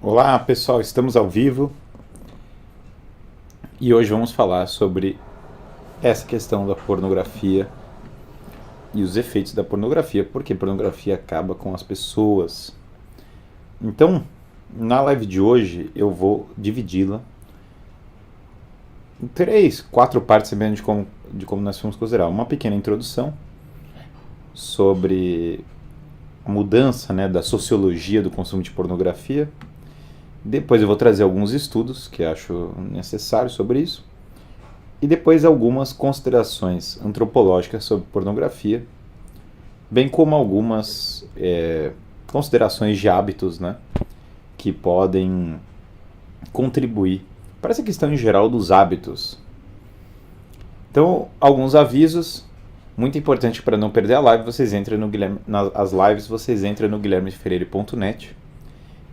Olá pessoal, estamos ao vivo e hoje vamos falar sobre essa questão da pornografia e os efeitos da pornografia, porque pornografia acaba com as pessoas. Então, na live de hoje eu vou dividi-la em três, quatro partes, dependendo de como nós vamos considerar. Uma pequena introdução sobre a mudança, né, da sociologia do consumo de pornografia. Depois eu vou trazer alguns estudos que acho necessários sobre isso. E depois algumas considerações antropológicas sobre pornografia, bem como algumas considerações de hábitos, né, que podem contribuir para essa questão em geral dos hábitos. Então, alguns avisos. Muito importante para não perder a live, vocês entrem no Guilherme, nas lives vocês entram no guilhermefreire.net,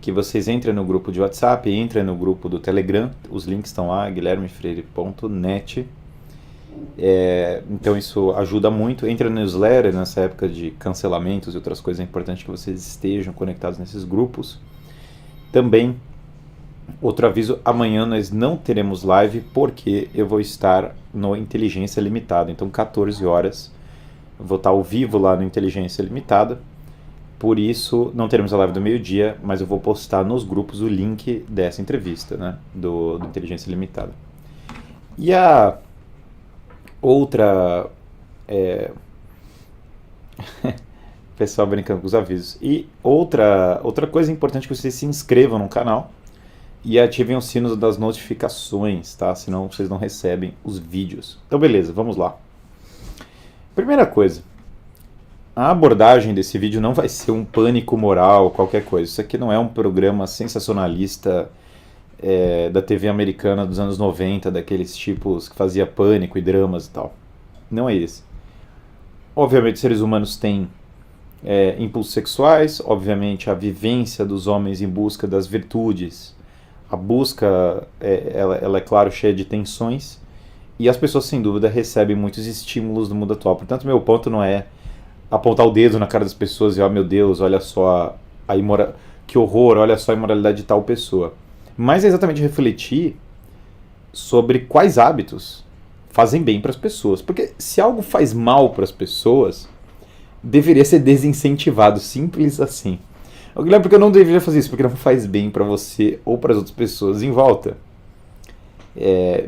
que vocês entrem no grupo de WhatsApp, entrem no grupo do Telegram, os links estão lá, guilhermefreire.net. Então isso ajuda muito. Entra no newsletter, nessa época de cancelamentos e outras coisas, é importante que vocês estejam conectados nesses grupos. Também, outro aviso, amanhã nós não teremos live porque eu vou estar no Inteligência Limitada, então 14 horas, eu vou estar ao vivo lá no Inteligência Limitada. Por isso, não teremos a live do meio-dia, mas eu vou postar nos grupos o link dessa entrevista, né, do Inteligência Limitada. E a outra... pessoal brincando com os avisos. E outra coisa importante é que vocês se inscrevam no canal e ativem o sino das notificações, tá? Senão vocês não recebem os vídeos. Então, beleza, vamos lá. Primeira coisa. A abordagem desse vídeo não vai ser um pânico moral, qualquer coisa. Isso aqui não é um programa sensacionalista da TV americana dos anos 90, daqueles tipos que fazia pânico e dramas e tal. Não é esse. Obviamente, seres humanos têm impulsos sexuais, obviamente a vivência dos homens em busca das virtudes, a busca, ela é claro, cheia de tensões, e as pessoas, sem dúvida, recebem muitos estímulos do mundo atual. Portanto, meu ponto não é apontar o dedo na cara das pessoas e, meu Deus, olha só que horror, olha só a imoralidade de tal pessoa. Mas é exatamente refletir sobre quais hábitos fazem bem para as pessoas. Porque se algo faz mal para as pessoas, deveria ser desincentivado, simples assim. Guilherme, porque eu não deveria fazer isso? Porque não faz bem para você ou para as outras pessoas em volta.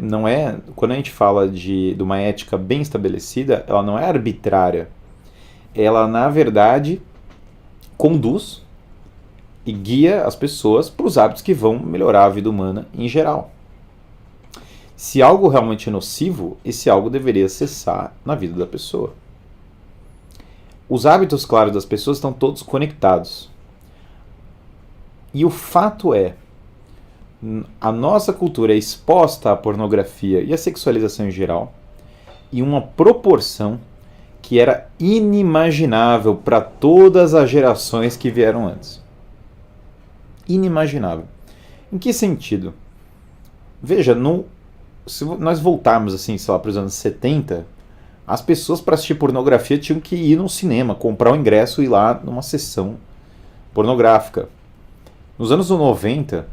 Não é, quando a gente fala de uma ética bem estabelecida, ela não é arbitrária. Ela, na verdade, conduz e guia as pessoas para os hábitos que vão melhorar a vida humana em geral. Se algo realmente é nocivo, esse algo deveria cessar na vida da pessoa. Os hábitos, claro, das pessoas estão todos conectados. E o fato é, a nossa cultura é exposta à pornografia e à sexualização em geral em uma proporção que era inimaginável para todas as gerações que vieram antes. Inimaginável. Em que sentido? Veja, se nós voltarmos assim, sei lá, para os anos 70, as pessoas para assistir pornografia tinham que ir no cinema, comprar o ingresso e ir lá numa sessão pornográfica. Nos anos 90,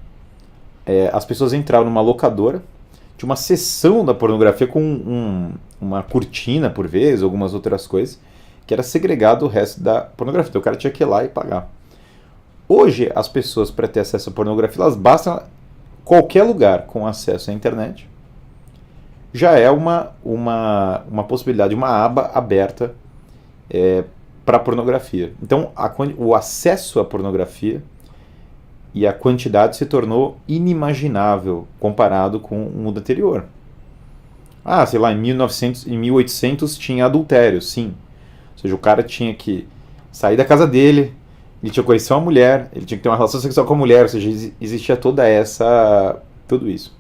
as pessoas entravam numa locadora, tinha uma sessão da pornografia com uma cortina, por vezes, algumas outras coisas, que era segregado o resto da pornografia. Então o cara tinha que ir lá e pagar. Hoje, as pessoas, para ter acesso à pornografia, elas bastam qualquer lugar com acesso à internet. Já é uma possibilidade, uma aba aberta para a pornografia. Então, o acesso à pornografia e a quantidade se tornou inimaginável comparado com o mundo anterior. Sei lá, em 1800 tinha adultério, sim. Ou seja, o cara tinha que sair da casa dele, ele tinha que conhecer uma mulher, ele tinha que ter uma relação sexual com a mulher, ou seja, existia tudo isso.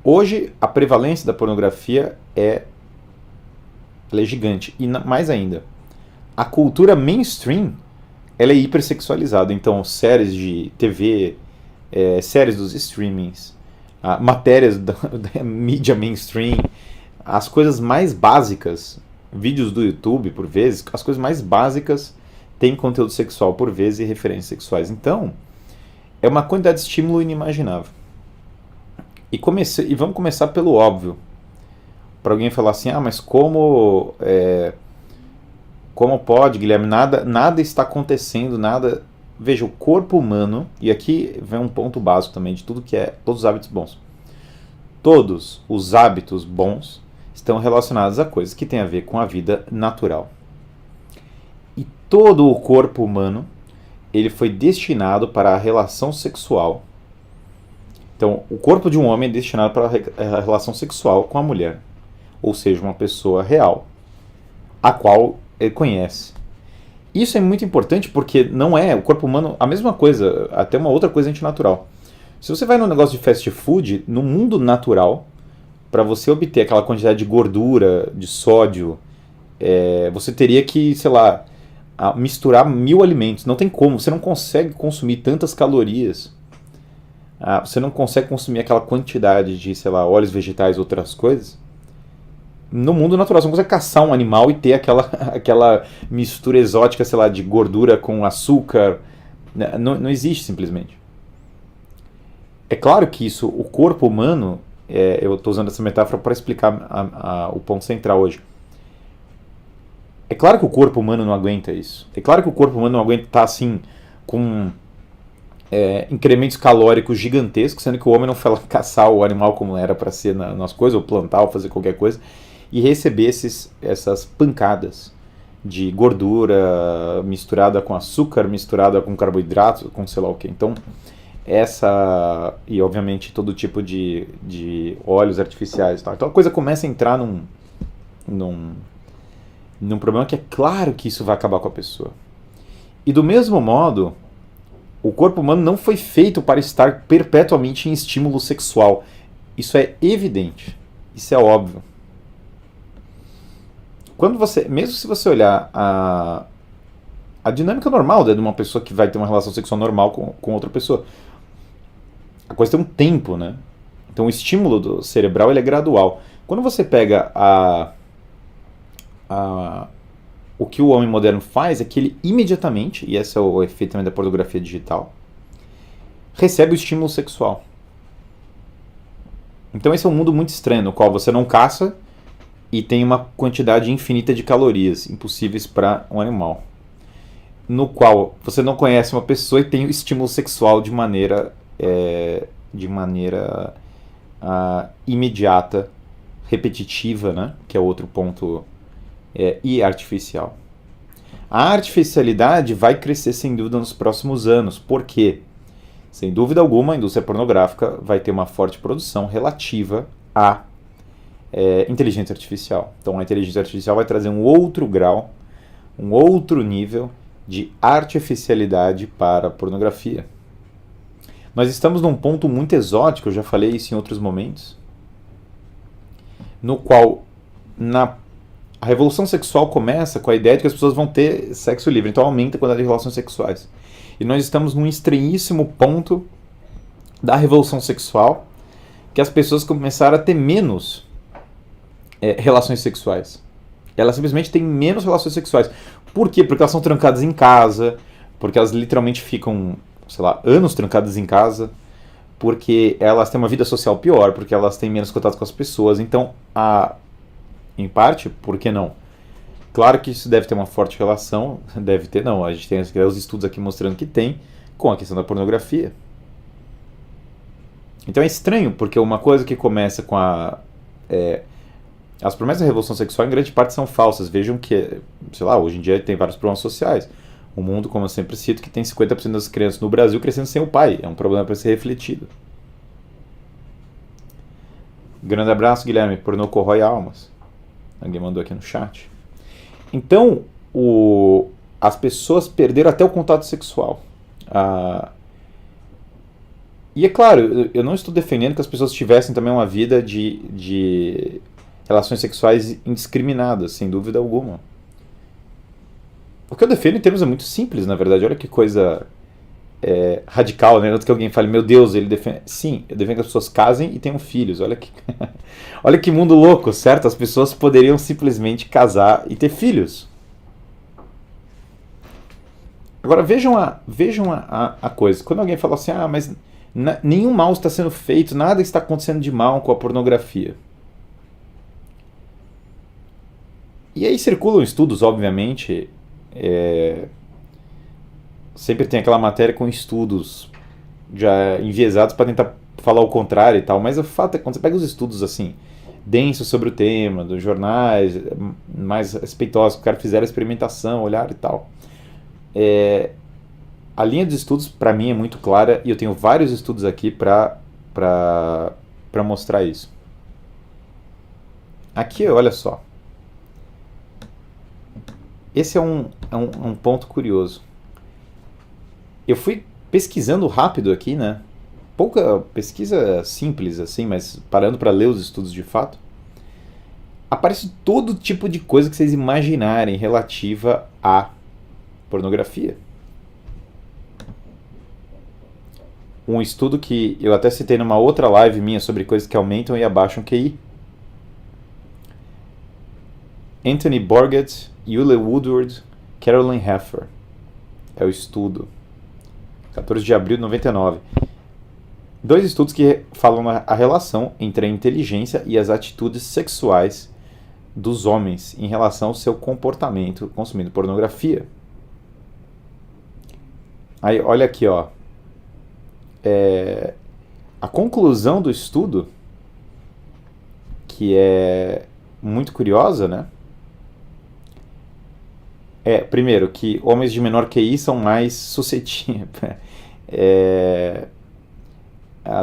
Hoje, a prevalência da pornografia ela é gigante. E mais ainda, a cultura mainstream ela é hipersexualizada. Então, séries de TV, séries dos streamings, matérias da mídia mainstream, as coisas mais básicas, vídeos do YouTube, por vezes, as coisas mais básicas têm conteúdo sexual por vezes e referências sexuais. Então, é uma quantidade de estímulo inimaginável. E vamos começar pelo óbvio. Para alguém falar assim, mas como pode, Guilherme, nada está acontecendo, nada... Veja, o corpo humano, e aqui vem um ponto básico também de tudo que é, todos os hábitos bons. Todos os hábitos bons estão relacionados a coisas que têm a ver com a vida natural. E todo o corpo humano, ele foi destinado para a relação sexual. Então, o corpo de um homem é destinado para a relação sexual com a mulher. Ou seja, uma pessoa real, a qual ele conhece. Isso é muito importante porque não é o corpo humano a mesma coisa, até uma outra coisa antinatural. Se você vai num negócio de fast food, no mundo natural, para você obter aquela quantidade de gordura, de sódio, você teria que, sei lá, misturar 1000 alimentos. Não tem como, você não consegue consumir tantas calorias. Você não consegue consumir aquela quantidade de, sei lá, óleos vegetais, outras coisas. No mundo natural, você não consegue caçar um animal e ter aquela mistura exótica, sei lá, de gordura com açúcar. Não existe, simplesmente. É claro que isso, o corpo humano, eu estou usando essa metáfora para explicar o ponto central hoje. É claro que o corpo humano não aguenta isso. É claro que o corpo humano não aguenta estar assim, com incrementos calóricos gigantescos, sendo que o homem não foi lá caçar o animal como era para ser nas coisas, ou plantar, ou fazer qualquer coisa, e receber essas pancadas de gordura misturada com açúcar, misturada com carboidrato, com sei lá o que. Então, e obviamente todo tipo de óleos artificiais e tal. Então a coisa começa a entrar num problema que é claro que isso vai acabar com a pessoa. E do mesmo modo, o corpo humano não foi feito para estar perpetuamente em estímulo sexual. Isso é evidente. Isso é óbvio. Mesmo se você olhar a dinâmica normal de uma pessoa que vai ter uma relação sexual normal com outra pessoa, a coisa tem um tempo, né? Então o estímulo do cerebral ele é gradual. Quando você pega o que o homem moderno faz é que ele imediatamente, e esse é o efeito também da pornografia digital, recebe o estímulo sexual. Então esse é um mundo muito estranho, no qual você não caça e tem uma quantidade infinita de calorias impossíveis para um animal. No qual você não conhece uma pessoa e tem o estímulo sexual de maneira imediata, repetitiva, né? Que é outro ponto, e artificial. A artificialidade vai crescer sem dúvida nos próximos anos. Por quê? Sem dúvida alguma, a indústria pornográfica vai ter uma forte produção relativa à inteligência artificial. Então a inteligência artificial vai trazer um outro grau, um outro nível de artificialidade para a pornografia. Nós estamos num ponto muito exótico, eu já falei isso em outros momentos, no qual a revolução sexual começa com a ideia de que as pessoas vão ter sexo livre, então aumenta a quantidade de relações sexuais. E nós estamos num estranhíssimo ponto da revolução sexual, que as pessoas começaram a ter menos relações sexuais. Elas simplesmente têm menos relações sexuais. Por quê? Porque elas são trancadas em casa, porque elas literalmente ficam, sei lá, anos trancadas em casa, porque elas têm uma vida social pior, porque elas têm menos contato com as pessoas. Então, em parte, por que não? Claro que isso deve ter uma forte relação, deve ter não, a gente tem os estudos aqui mostrando que tem, com a questão da pornografia. Então é estranho, porque uma coisa que começa com as promessas da revolução sexual, em grande parte, são falsas. Vejam que, sei lá, hoje em dia tem vários problemas sociais. O mundo, como eu sempre cito, que tem 50% das crianças no Brasil crescendo sem o pai. É um problema para ser refletido. Grande abraço, Guilherme. Pornô corrói almas. Alguém mandou aqui no chat. Então, as pessoas perderam até o contato sexual. E é claro, eu não estou defendendo que as pessoas tivessem também uma vida de relações sexuais indiscriminadas, sem dúvida alguma. O que eu defendo em termos é muito simples, na verdade. Olha que coisa radical, né? Antes que alguém fale, meu Deus, ele defende... Sim, eu defendo que as pessoas casem e tenham filhos. Olha que mundo louco, certo? As pessoas poderiam simplesmente casar e ter filhos. Agora vejam a coisa. Quando alguém fala assim, mas nenhum mal está sendo feito, nada está acontecendo de mal com a pornografia. E aí circulam estudos, obviamente, sempre tem aquela matéria com estudos já enviesados para tentar falar o contrário e tal, mas o fato é que quando você pega os estudos assim, densos sobre o tema, dos jornais mais respeitosos, que o cara fizeram a experimentação, olhar e tal, a linha dos estudos para mim é muito clara e eu tenho vários estudos aqui para mostrar isso. Aqui, olha só. Esse é um ponto curioso. Eu fui pesquisando rápido aqui, né? Pouca pesquisa simples assim, mas parando para ler os estudos de fato, aparece todo tipo de coisa que vocês imaginarem relativa à pornografia. Um estudo que eu até citei numa outra live minha sobre coisas que aumentam e abaixam QI. Anthony Bourget, Euler Woodward, Carolyn Heffer. É o estudo. 14 de abril de 99. Dois estudos que falam a relação entre a inteligência e as atitudes sexuais dos homens em relação ao seu comportamento consumindo pornografia. Aí, olha aqui, ó. A conclusão do estudo, que é muito curiosa, né? Primeiro, que homens de menor QI são mais suscetíveis,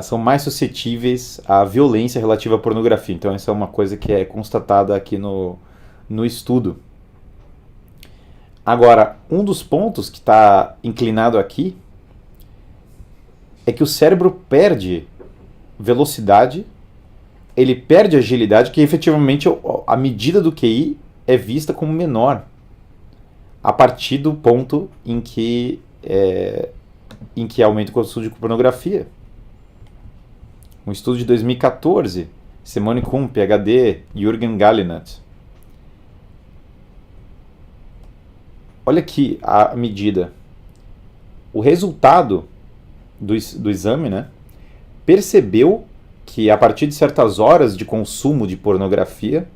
são mais suscetíveis à violência relativa à pornografia. Então, essa é uma coisa que é constatada aqui no estudo. Agora, um dos pontos que está inclinado aqui é que o cérebro perde velocidade, ele perde agilidade, que efetivamente a medida do QI é vista como menor a partir do ponto em que aumenta o consumo de pornografia. Um estudo de 2014, Simone Kuhn, PhD, Jürgen Gallinat. Olha aqui a medida. O resultado do exame, né, percebeu que a partir de certas horas de consumo de pornografia,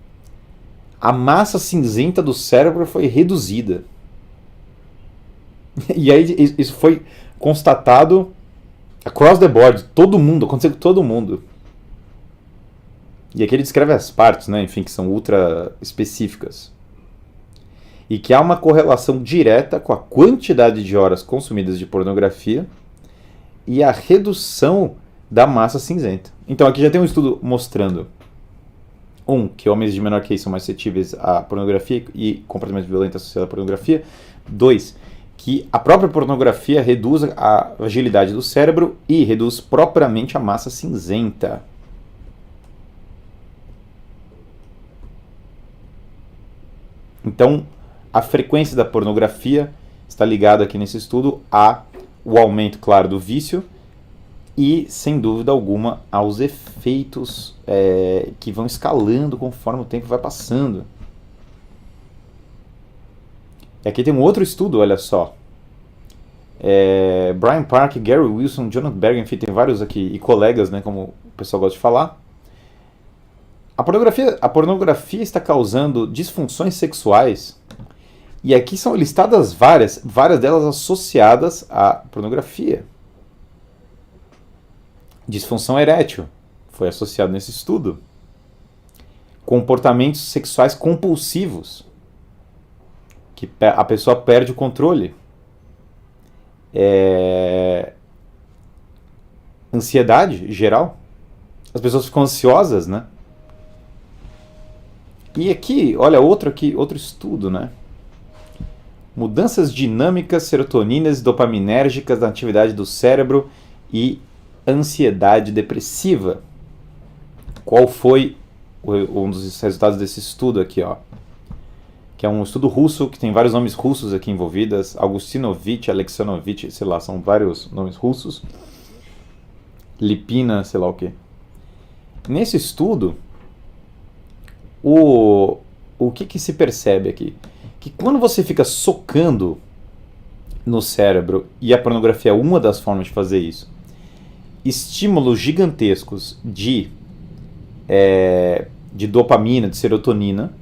a massa cinzenta do cérebro foi reduzida. E aí isso foi constatado across the board, todo mundo, aconteceu com todo mundo. E aqui ele descreve as partes, né, enfim, que são ultra específicas. E que há uma correlação direta com a quantidade de horas consumidas de pornografia e a redução da massa cinzenta. Então aqui já tem um estudo mostrando que homens de menor QI são mais suscetíveis à pornografia e comportamento violento associado à pornografia. 2, que a própria pornografia reduz a agilidade do cérebro e reduz propriamente a massa cinzenta. Então, a frequência da pornografia está ligada aqui nesse estudo ao aumento, claro, do vício e, sem dúvida alguma, aos efeitos que vão escalando conforme o tempo vai passando. E aqui tem um outro estudo, olha só. Brian Park, Gary Wilson, Jonathan Berger, enfim, tem vários aqui, e colegas, né, como o pessoal gosta de falar. A pornografia está causando disfunções sexuais, e aqui são listadas várias delas associadas à pornografia. Disfunção erétil foi associado nesse estudo. Comportamentos sexuais compulsivos, que a pessoa perde o controle. Ansiedade geral. As pessoas ficam ansiosas, né? E aqui, olha, outro estudo, né? Mudanças dinâmicas, serotoninas e dopaminérgicas na atividade do cérebro e ansiedade depressiva. Qual foi um dos resultados desse estudo aqui, ó? Que é um estudo russo, que tem vários nomes russos aqui envolvidos, Augustinovich, Alexanovich, sei lá, são vários nomes russos, Lipina, sei lá o que. Nesse estudo, o que se percebe aqui? Que quando você fica socando no cérebro, e a pornografia é uma das formas de fazer isso, estímulos gigantescos de dopamina, de serotonina,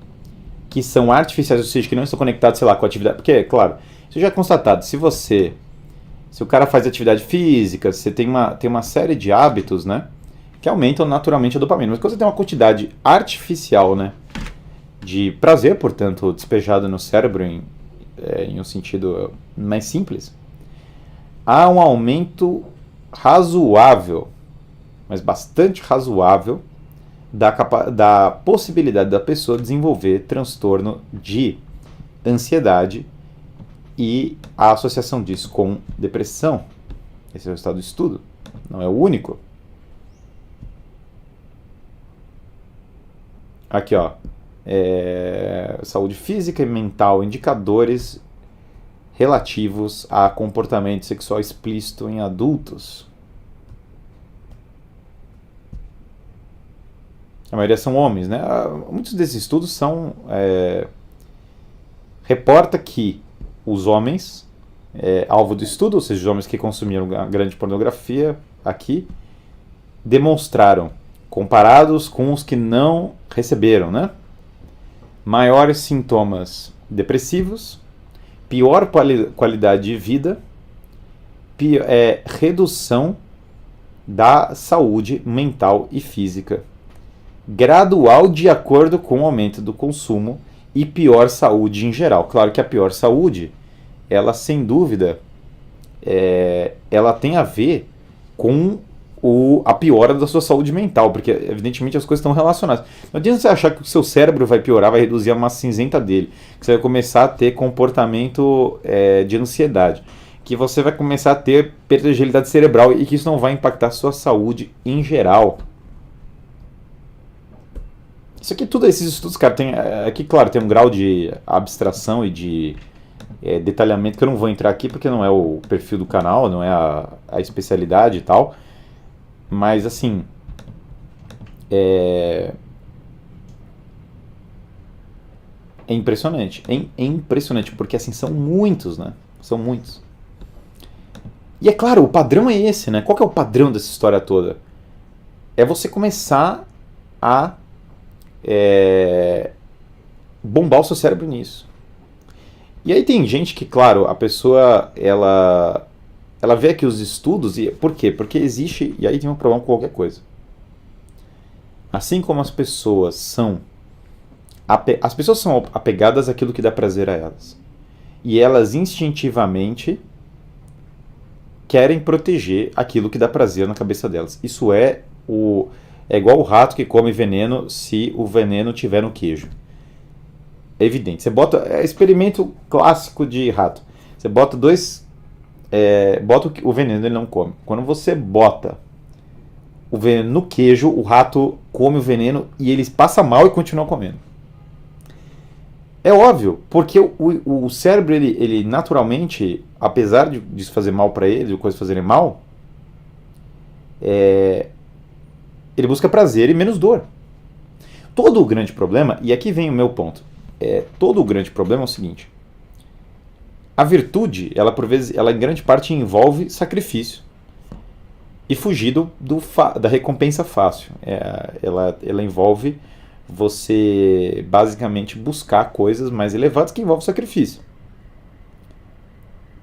que são artificiais, ou seja, que não estão conectados, sei lá, com a atividade. Porque, claro, isso já é constatado. Se o cara faz atividade física, você tem uma série de hábitos, né, que aumentam naturalmente a dopamina. Mas quando você tem uma quantidade artificial, né, de prazer, portanto, despejado no cérebro em um sentido mais simples, há um aumento razoável, mas bastante razoável, da possibilidade da pessoa desenvolver transtorno de ansiedade e a associação disso com depressão. Esse é o resultado do estudo, não é o único. Aqui, ó, saúde física e mental, indicadores relativos a comportamento sexual explícito em adultos. A maioria são homens, né? Muitos desses estudos reporta que os homens, alvo do estudo, ou seja, os homens que consumiram a grande pornografia aqui, demonstraram, comparados com os que não receberam, né, maiores sintomas depressivos, pior qualidade de vida, redução da saúde mental e física, gradual de acordo com o aumento do consumo, e pior saúde em geral. Claro que a pior saúde, ela sem dúvida, ela tem a ver com a piora da sua saúde mental, porque evidentemente as coisas estão relacionadas. Não adianta você achar que o seu cérebro vai piorar, vai reduzir a massa cinzenta dele, que você vai começar a ter comportamento de ansiedade, que você vai começar a ter perda de agilidade cerebral e que isso não vai impactar a sua saúde em geral. Isso aqui, tudo esses estudos, cara, aqui, claro, tem um grau de abstração e de detalhamento que eu não vou entrar aqui porque não é o perfil do canal, não é a especialidade e tal. Mas, assim, é impressionante. É impressionante, porque, assim, são muitos, né? São muitos. E, é claro, o padrão é esse, né? Qual que é o padrão dessa história toda? É você começar a bombar o seu cérebro nisso. E aí tem gente que, claro, a pessoa, ela vê aqui os estudos, e por quê? Porque existe, e aí tem um problema com qualquer coisa. Assim como as pessoas são apegadas àquilo que dá prazer a elas. E elas instintivamente querem proteger aquilo que dá prazer na cabeça delas. Isso é igual o rato que come veneno se o veneno tiver no queijo. É evidente. Você bota experimento clássico de rato. Você bota bota o veneno, ele não come. Quando você bota o veneno no queijo, o rato come o veneno e ele passa mal e continua comendo. É óbvio, porque o cérebro, ele naturalmente, apesar disso fazer mal para ele, de coisas fazerem mal, ele busca prazer e menos dor. Todo o grande problema, e aqui vem o meu ponto, todo o grande problema é o seguinte: a virtude, ela por vezes, ela em grande parte envolve sacrifício e fugir da recompensa fácil. Ela envolve você basicamente buscar coisas mais elevadas que envolvem sacrifício.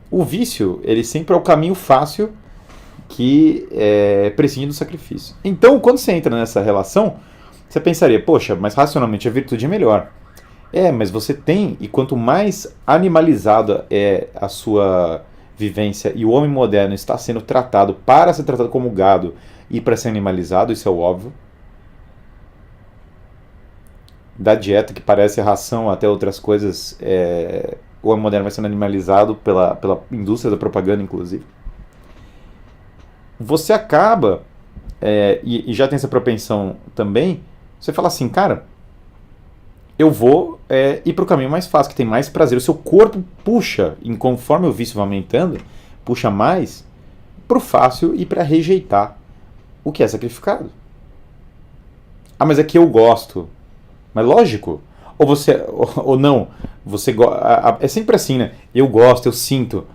O vício, ele sempre é o caminho fácil que prescinde do sacrifício. Então, quando você entra nessa relação, você pensaria, poxa, mas racionalmente a virtude é melhor. Mas você tem, e quanto mais animalizada é a sua vivência, e o homem moderno está sendo tratado para ser tratado como gado e para ser animalizado, isso é óbvio. Da dieta que parece ração até outras coisas, o homem moderno vai sendo animalizado pela indústria da propaganda, inclusive. Você acaba, e já tem essa propensão também, você fala assim, cara, eu vou ir para o caminho mais fácil, que tem mais prazer. O seu corpo puxa, e conforme o vício vai aumentando, puxa mais para o fácil e para rejeitar o que é sacrificado. Ah, mas é que eu gosto. Mas lógico. Ou não. É sempre assim, né? Eu gosto, eu sinto.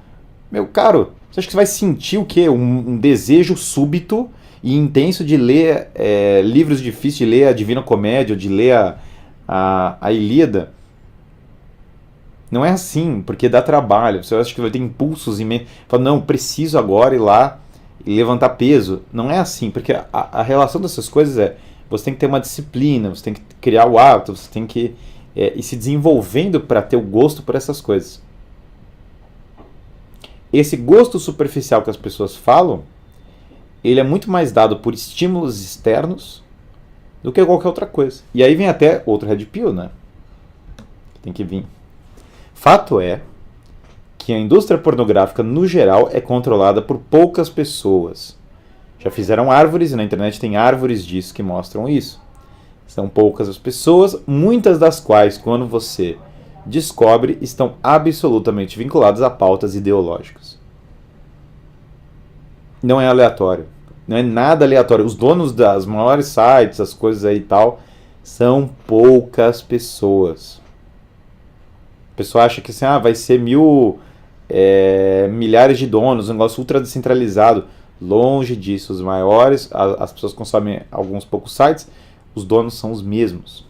Meu caro, você acha que você vai sentir o quê? Um desejo súbito e intenso de ler livros difíceis, de ler a Divina Comédia, de ler a Ilíada? Não é assim, porque dá trabalho. Você acha que vai ter impulsos imensos. Fala, não, preciso agora ir lá e levantar peso. Não é assim, porque a relação dessas coisas é: você tem que ter uma disciplina, você tem que criar o hábito, você tem que ir se desenvolvendo para ter o gosto por essas coisas. Esse gosto superficial que as pessoas falam, ele é muito mais dado por estímulos externos do que qualquer outra coisa. E aí vem até outro red pill, né? Tem que vir. Fato é que a indústria pornográfica, no geral, é controlada por poucas pessoas. Já fizeram árvores, e na internet tem árvores disso que mostram isso. São poucas as pessoas, muitas das quais, quando você descobre, estão absolutamente vinculadas a pautas ideológicas. Não é aleatório. Não é nada aleatório. Os donos das maiores sites, as coisas aí e tal, são poucas pessoas. A pessoa acha que assim, vai ser milhares de donos, um negócio ultra descentralizado. Longe disso. Os maiores, as pessoas consomem alguns poucos sites, os donos são os mesmos.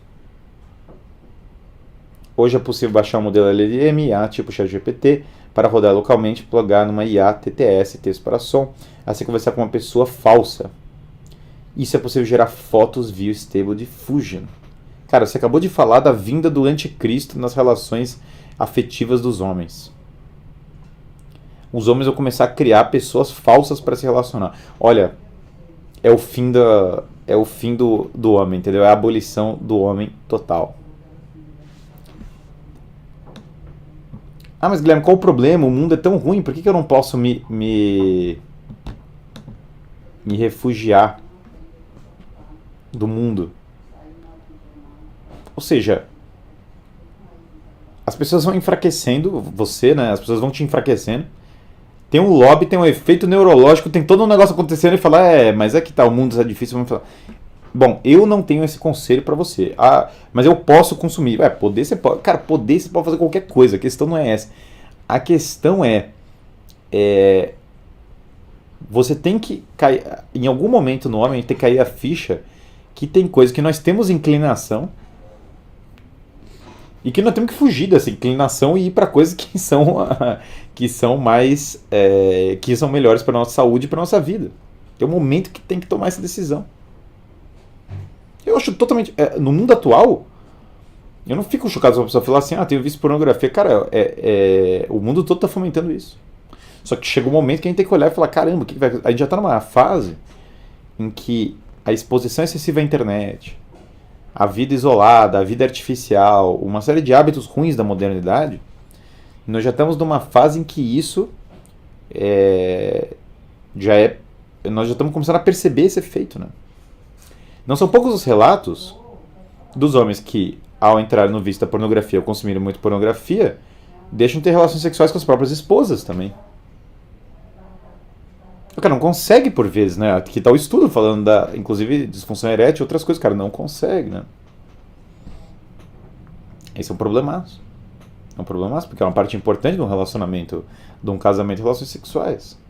Hoje é possível baixar um modelo LLM, IA tipo ChatGPT, para rodar localmente e plugar numa IA TTS, texto para som, assim conversar com uma pessoa falsa. Isso é possível gerar fotos via Stable Diffusion. Cara, você acabou de falar da vinda do anticristo nas relações afetivas dos homens. Os homens vão começar a criar pessoas falsas para se relacionar. Olha, é o fim do homem, entendeu? É a abolição do homem total. Ah, mas Guilherme, qual o problema? O mundo é tão ruim, por que eu não posso me refugiar do mundo? Ou seja, as pessoas vão enfraquecendo você, né? As pessoas vão te enfraquecendo. Tem um lobby, tem um efeito neurológico, tem todo um negócio acontecendo e falar, mas é que tá, o mundo é difícil, vamos falar. Bom, eu não tenho esse conselho pra você. Mas eu posso consumir. Poder você pode. Cara, poder você pode fazer qualquer coisa. A questão não é essa. A questão é você tem que cair. Em algum momento no homem tem que cair a ficha que tem coisas que nós temos inclinação e que nós temos que fugir dessa inclinação e ir para coisas que são mais que são melhores para nossa saúde e para nossa vida. Tem um momento que tem que tomar essa decisão. Eu acho totalmente no mundo atual, eu não fico chocado se uma pessoa falar assim, tenho visto pornografia. Cara, o mundo todo está fomentando isso. Só que chega um momento que a gente tem que olhar e falar, caramba, a gente já está numa fase em que a exposição excessiva à internet, a vida isolada, a vida artificial, uma série de hábitos ruins da modernidade, nós já estamos numa fase em que isso nós já estamos começando a perceber esse efeito, né? Não são poucos os relatos dos homens que, ao entrar no vício da pornografia ou consumirem muito pornografia, deixam de ter relações sexuais com as próprias esposas também. O cara não consegue por vezes, né? Aqui está o estudo falando inclusive, disfunção erétil e outras coisas. O cara não consegue, né? Esse é um problemaço. É um problemaço, porque é uma parte importante de um relacionamento, de um casamento e relações sexuais.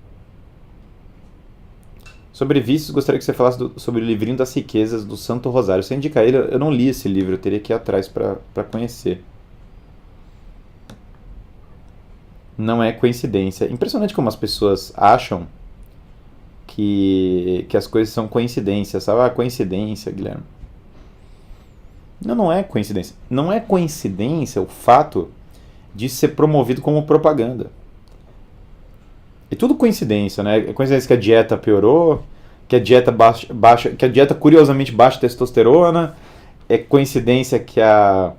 Sobre vícios, gostaria que você falasse sobre o livrinho das riquezas do Santo Rosário. Você indica ele? Eu não li esse livro, eu teria que ir atrás para conhecer. Não é coincidência. Impressionante como as pessoas acham que as coisas são coincidências, sabe? Coincidência, Guilherme. Não é coincidência. Não é coincidência o fato de ser promovido como propaganda. É tudo coincidência, né? É coincidência que a dieta piorou, que a dieta baixa, que a dieta curiosamente baixa testosterona. É coincidência que a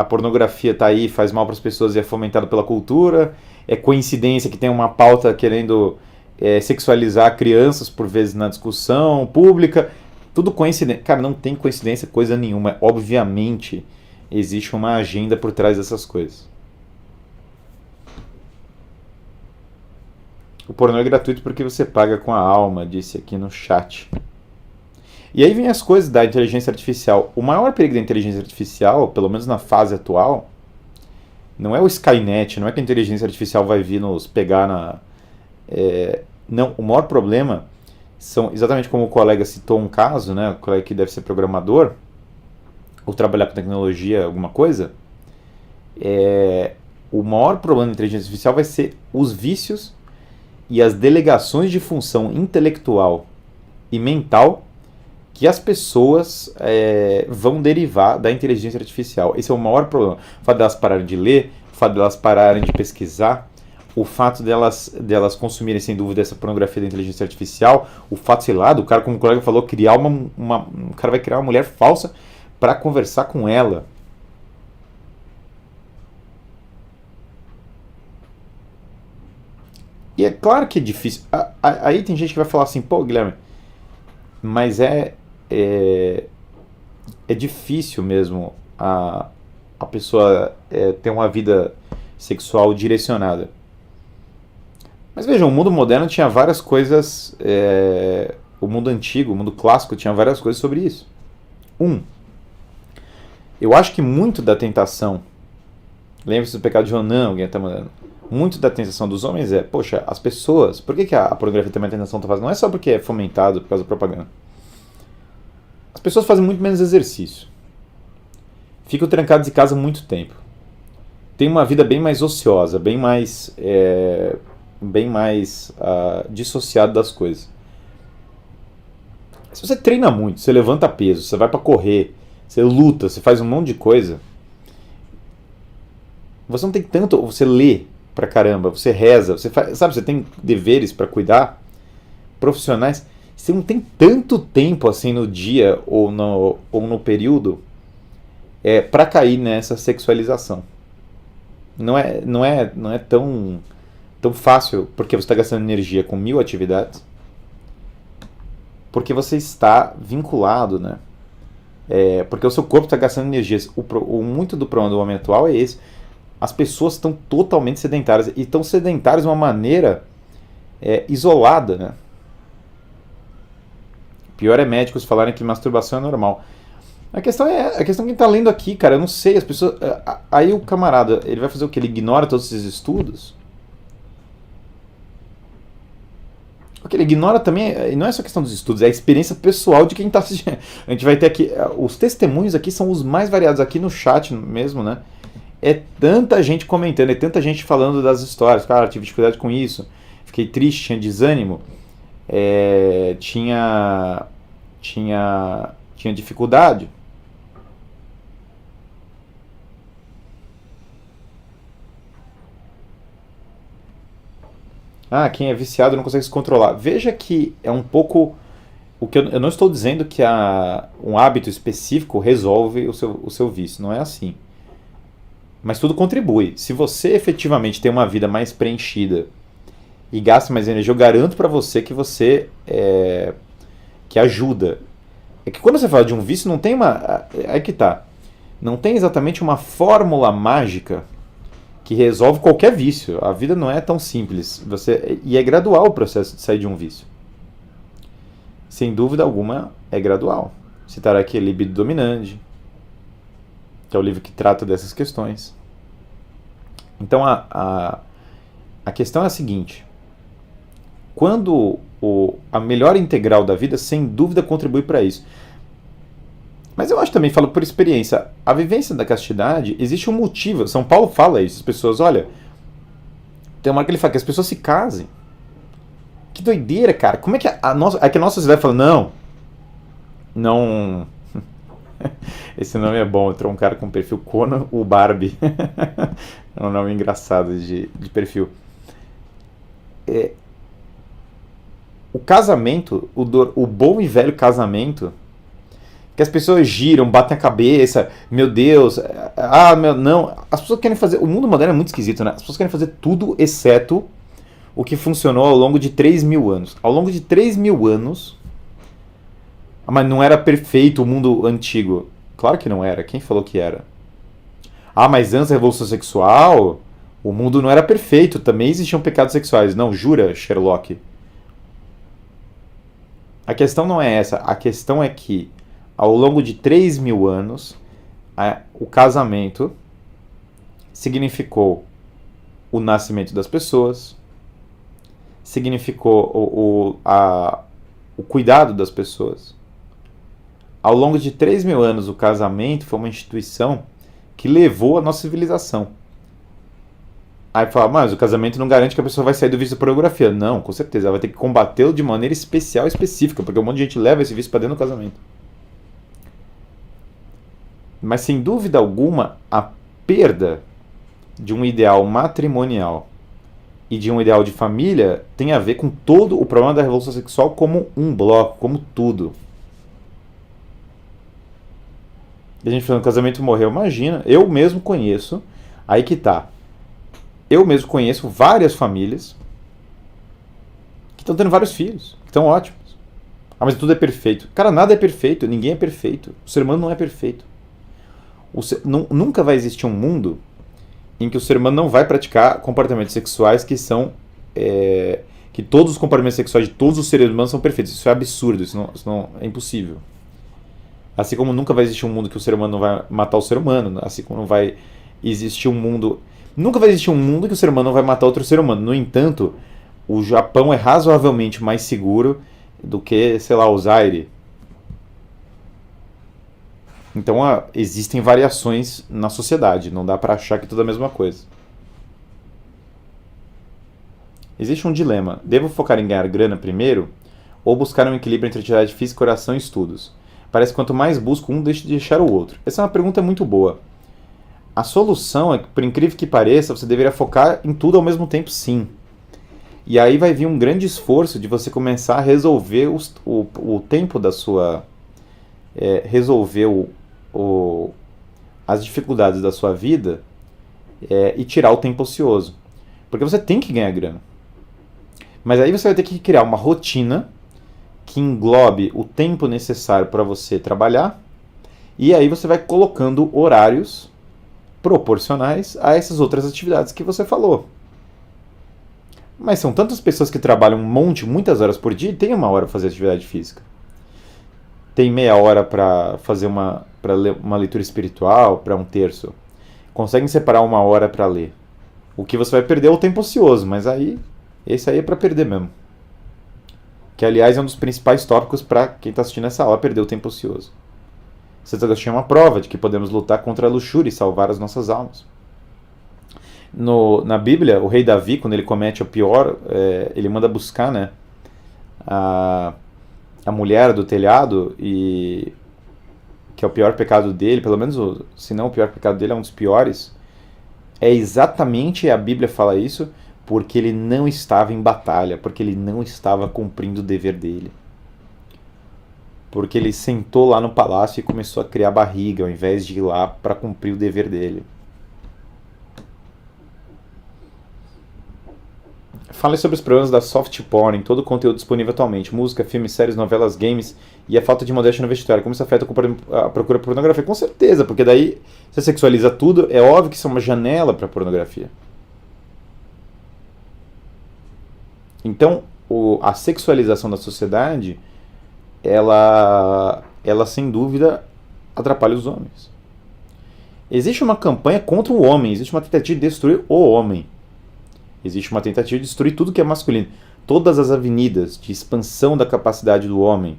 pornografia está aí, faz mal para as pessoas e é fomentada pela cultura. É coincidência que tem uma pauta querendo sexualizar crianças por vezes na discussão pública. Tudo coincidência. Cara, não tem coincidência coisa nenhuma. Obviamente existe uma agenda por trás dessas coisas. O pornô é gratuito porque você paga com a alma, disse aqui no chat. E aí vem as coisas da inteligência artificial. O maior perigo da inteligência artificial, pelo menos na fase atual, Não é o Skynet, não é que a inteligência artificial vai vir nos pegar na. Não, o maior problema são, exatamente como o colega citou um caso, né? O colega que deve ser programador, ou trabalhar com tecnologia, alguma coisa. O maior problema da inteligência artificial vai ser os vícios e as delegações de função intelectual e mental que as pessoas vão derivar da inteligência artificial. Esse é o maior problema. O fato delas pararem de ler, o fato delas pararem de pesquisar, o fato delas consumirem, sem dúvida, essa pornografia da inteligência artificial, o fato, sei lá, do cara, como o colega falou, criar o cara vai criar uma mulher falsa para conversar com ela. E é claro que é difícil. Aí tem gente que vai falar assim, pô, Guilherme, mas é difícil mesmo a pessoa ter uma vida sexual direcionada. Mas vejam, o mundo moderno tinha várias coisas. O mundo antigo, o mundo clássico tinha várias coisas sobre isso. Eu acho que muito da tentação. Lembre-se do pecado de Onan, alguém está mandando. Muito da tentação dos homens poxa, as pessoas. Por que a pornografia tem uma tentação tão fácil? Não é só porque é fomentado por causa da propaganda. As pessoas fazem muito menos exercício. Ficam trancadas em casa muito tempo. Tem uma vida bem mais ociosa, bem mais dissociado das coisas. Se você treina muito, você levanta peso, você vai para correr, você luta, você faz um monte de coisa, você não tem tanto, você lê pra caramba, você reza, você faz, sabe, você tem deveres para cuidar, profissionais, você não tem tanto tempo assim no dia ou no período para cair nessa sexualização. Não é tão fácil, porque você está gastando energia com 1000 atividades, porque você está vinculado, né? Porque o seu corpo está gastando energia. Muito do problema do homem atual é esse. As pessoas estão totalmente sedentárias, e estão sedentárias de uma maneira isolada, né? Pior é médicos falarem que masturbação é normal. A questão quem está lendo aqui, cara, eu não sei, as pessoas. Aí o camarada, ele vai fazer o quê? Ele ignora todos esses estudos? Porque ele ignora também, e não é só questão dos estudos, é a experiência pessoal de quem está assistindo. A gente vai ter aqui, os testemunhos aqui são os mais variados, aqui no chat mesmo, né? É tanta gente comentando, é tanta gente falando das histórias. Cara, tive dificuldade com isso, fiquei triste, tinha desânimo, tinha dificuldade. Quem é viciado não consegue se controlar. Veja que é um pouco. O que eu não estou dizendo que um hábito específico resolve o seu vício. Não é assim. Mas tudo contribui. Se você efetivamente tem uma vida mais preenchida e gasta mais energia, eu garanto para você que que ajuda. É que quando você fala de um vício, não tem uma. Aí que tá. Não tem exatamente uma fórmula mágica que resolve qualquer vício. A vida não é tão simples. E é gradual o processo de sair de um vício. Sem dúvida alguma, é gradual. Citar aqui Libido Dominante, que é o livro que trata dessas questões. Então a questão é a seguinte: quando a melhor integral da vida, sem dúvida, contribui para isso. Mas eu acho também, falo por experiência, a vivência da castidade, existe um motivo. São Paulo fala isso, as pessoas, olha, tem uma hora que ele fala que as pessoas se casem. Que doideira, cara. Como é que a nossa sociedade fala, não... Esse nome é bom, entrou um cara com perfil Conan o Barbie. É um nome engraçado de perfil. O casamento, o bom e velho casamento, que as pessoas giram, batem a cabeça, meu Deus, não. As pessoas querem fazer. O mundo moderno é muito esquisito, né? As pessoas querem fazer tudo exceto o que funcionou ao longo de 3.000 anos. Ao longo de 3.000 anos. Mas não era perfeito o mundo antigo. Claro que não era. Quem falou que era? Mas antes da Revolução Sexual, o mundo não era perfeito. Também existiam pecados sexuais. Não, jura, Sherlock? A questão não é essa. A questão é que, ao longo de 3.000 anos, o casamento significou o nascimento das pessoas, significou o cuidado das pessoas. Ao longo de 3.000 anos, o casamento foi uma instituição que levou a nossa civilização. Aí fala, mas o casamento não garante que a pessoa vai sair do vício da pornografia. Não, com certeza, ela vai ter que combatê-lo de maneira especial, específica, porque um monte de gente leva esse vício para dentro do casamento. Mas sem dúvida alguma, a perda de um ideal matrimonial e de um ideal de família tem a ver com todo o problema da revolução sexual como um bloco, como tudo. E a gente falando, o casamento morreu, imagina, eu mesmo conheço, aí que tá. Eu mesmo conheço várias famílias que estão tendo vários filhos, que estão ótimos. Ah, mas tudo é perfeito. Cara, nada é perfeito, ninguém é perfeito. O ser humano não é perfeito. Nunca vai existir um mundo em que o ser humano não vai praticar comportamentos sexuais que são... que todos os comportamentos sexuais de todos os seres humanos são perfeitos. Isso é absurdo, isso não é impossível. Assim como nunca vai existir um mundo que o ser humano não vai matar o ser humano, assim como não vai existir um mundo... Nunca vai existir um mundo que o ser humano não vai matar outro ser humano. No entanto, o Japão é razoavelmente mais seguro do que, sei lá, o Zaire. Então existem variações na sociedade, não dá pra achar que tudo é a mesma coisa. Existe um dilema: devo focar em ganhar grana primeiro ou buscar um equilíbrio entre atividade física, coração e estudos? Parece que quanto mais busco um, deixo de deixar o outro. Essa é uma pergunta muito boa. A solução é que, por incrível que pareça, você deveria focar em tudo ao mesmo tempo, sim. E aí vai vir um grande esforço de você começar a resolver o tempo da sua... resolver as dificuldades da sua vida e tirar o tempo ocioso. Porque você tem que ganhar grana. Mas aí você vai ter que criar uma rotina que englobe o tempo necessário para você trabalhar, e aí você vai colocando horários proporcionais a essas outras atividades que você falou. Mas são tantas pessoas que trabalham muitas horas por dia, e tem uma hora para fazer atividade física. Tem meia hora para fazer para ler uma leitura espiritual, para um terço. Conseguem separar uma hora para ler. O que você vai perder é o tempo ocioso, mas esse aí é para perder mesmo. Que, aliás, é um dos principais tópicos para quem está assistindo essa aula, perder o tempo ocioso. Santo Agostinho é uma prova de que podemos lutar contra a luxúria e salvar as nossas almas. Na Bíblia, o rei Davi, quando ele comete o pior, ele manda buscar, né, a mulher do telhado, que é o pior pecado dele, pelo menos, se não o pior pecado dele, é um dos piores. É exatamente, a Bíblia fala isso, porque ele não estava em batalha, porque ele não estava cumprindo o dever dele. Porque ele sentou lá no palácio e começou a criar barriga, ao invés de ir lá para cumprir o dever dele. Fale sobre os problemas da soft porn, todo o conteúdo disponível atualmente, música, filmes, séries, novelas, games, e a falta de modéstia no vestuário. Como isso afeta a procura por pornografia? Com certeza, porque daí você sexualiza tudo, é óbvio que isso é uma janela para pornografia. Então, a sexualização da sociedade, ela sem dúvida atrapalha os homens. Existe uma campanha contra o homem, existe uma tentativa de destruir o homem. Existe uma tentativa de destruir tudo que é masculino. Todas as avenidas de expansão da capacidade do homem,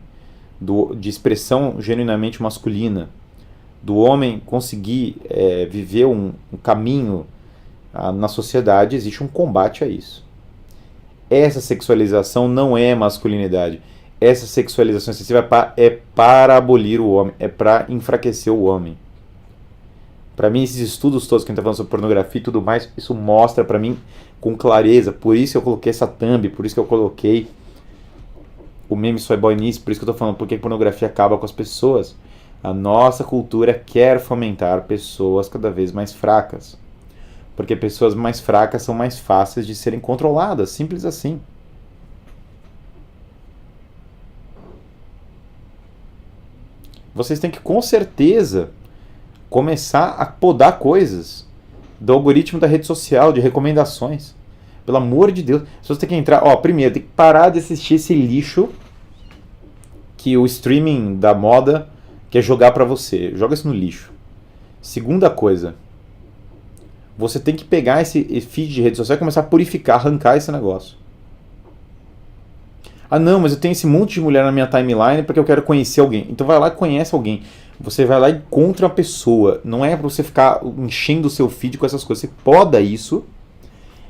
de expressão genuinamente masculina, do homem conseguir viver um caminho na sociedade, existe um combate a isso. Essa sexualização não é masculinidade. Essa sexualização excessiva é para abolir o homem, é para enfraquecer o homem. Para mim, esses estudos todos que a gente está falando sobre pornografia e tudo mais, isso mostra para mim com clareza. Por isso eu coloquei essa thumb, por isso que eu coloquei o meme Soy Boy nisso, por isso que eu estou falando porque a pornografia acaba com as pessoas. A nossa cultura quer fomentar pessoas cada vez mais fracas. Porque pessoas mais fracas são mais fáceis de serem controladas, simples assim. Vocês têm que, com certeza, começar a podar coisas do algoritmo da rede social, de recomendações. Pelo amor de Deus. Se você tem que entrar... primeiro, tem que parar de assistir esse lixo que o streaming da moda quer jogar pra você. Joga isso no lixo. Segunda coisa, Você tem que pegar esse feed de rede social e começar a purificar, arrancar esse negócio. Ah, não, mas eu tenho esse monte de mulher na minha timeline porque eu quero conhecer alguém. Então vai lá e conhece alguém. Você vai lá e encontra a pessoa. Não é pra você ficar enchendo o seu feed com essas coisas. Você poda isso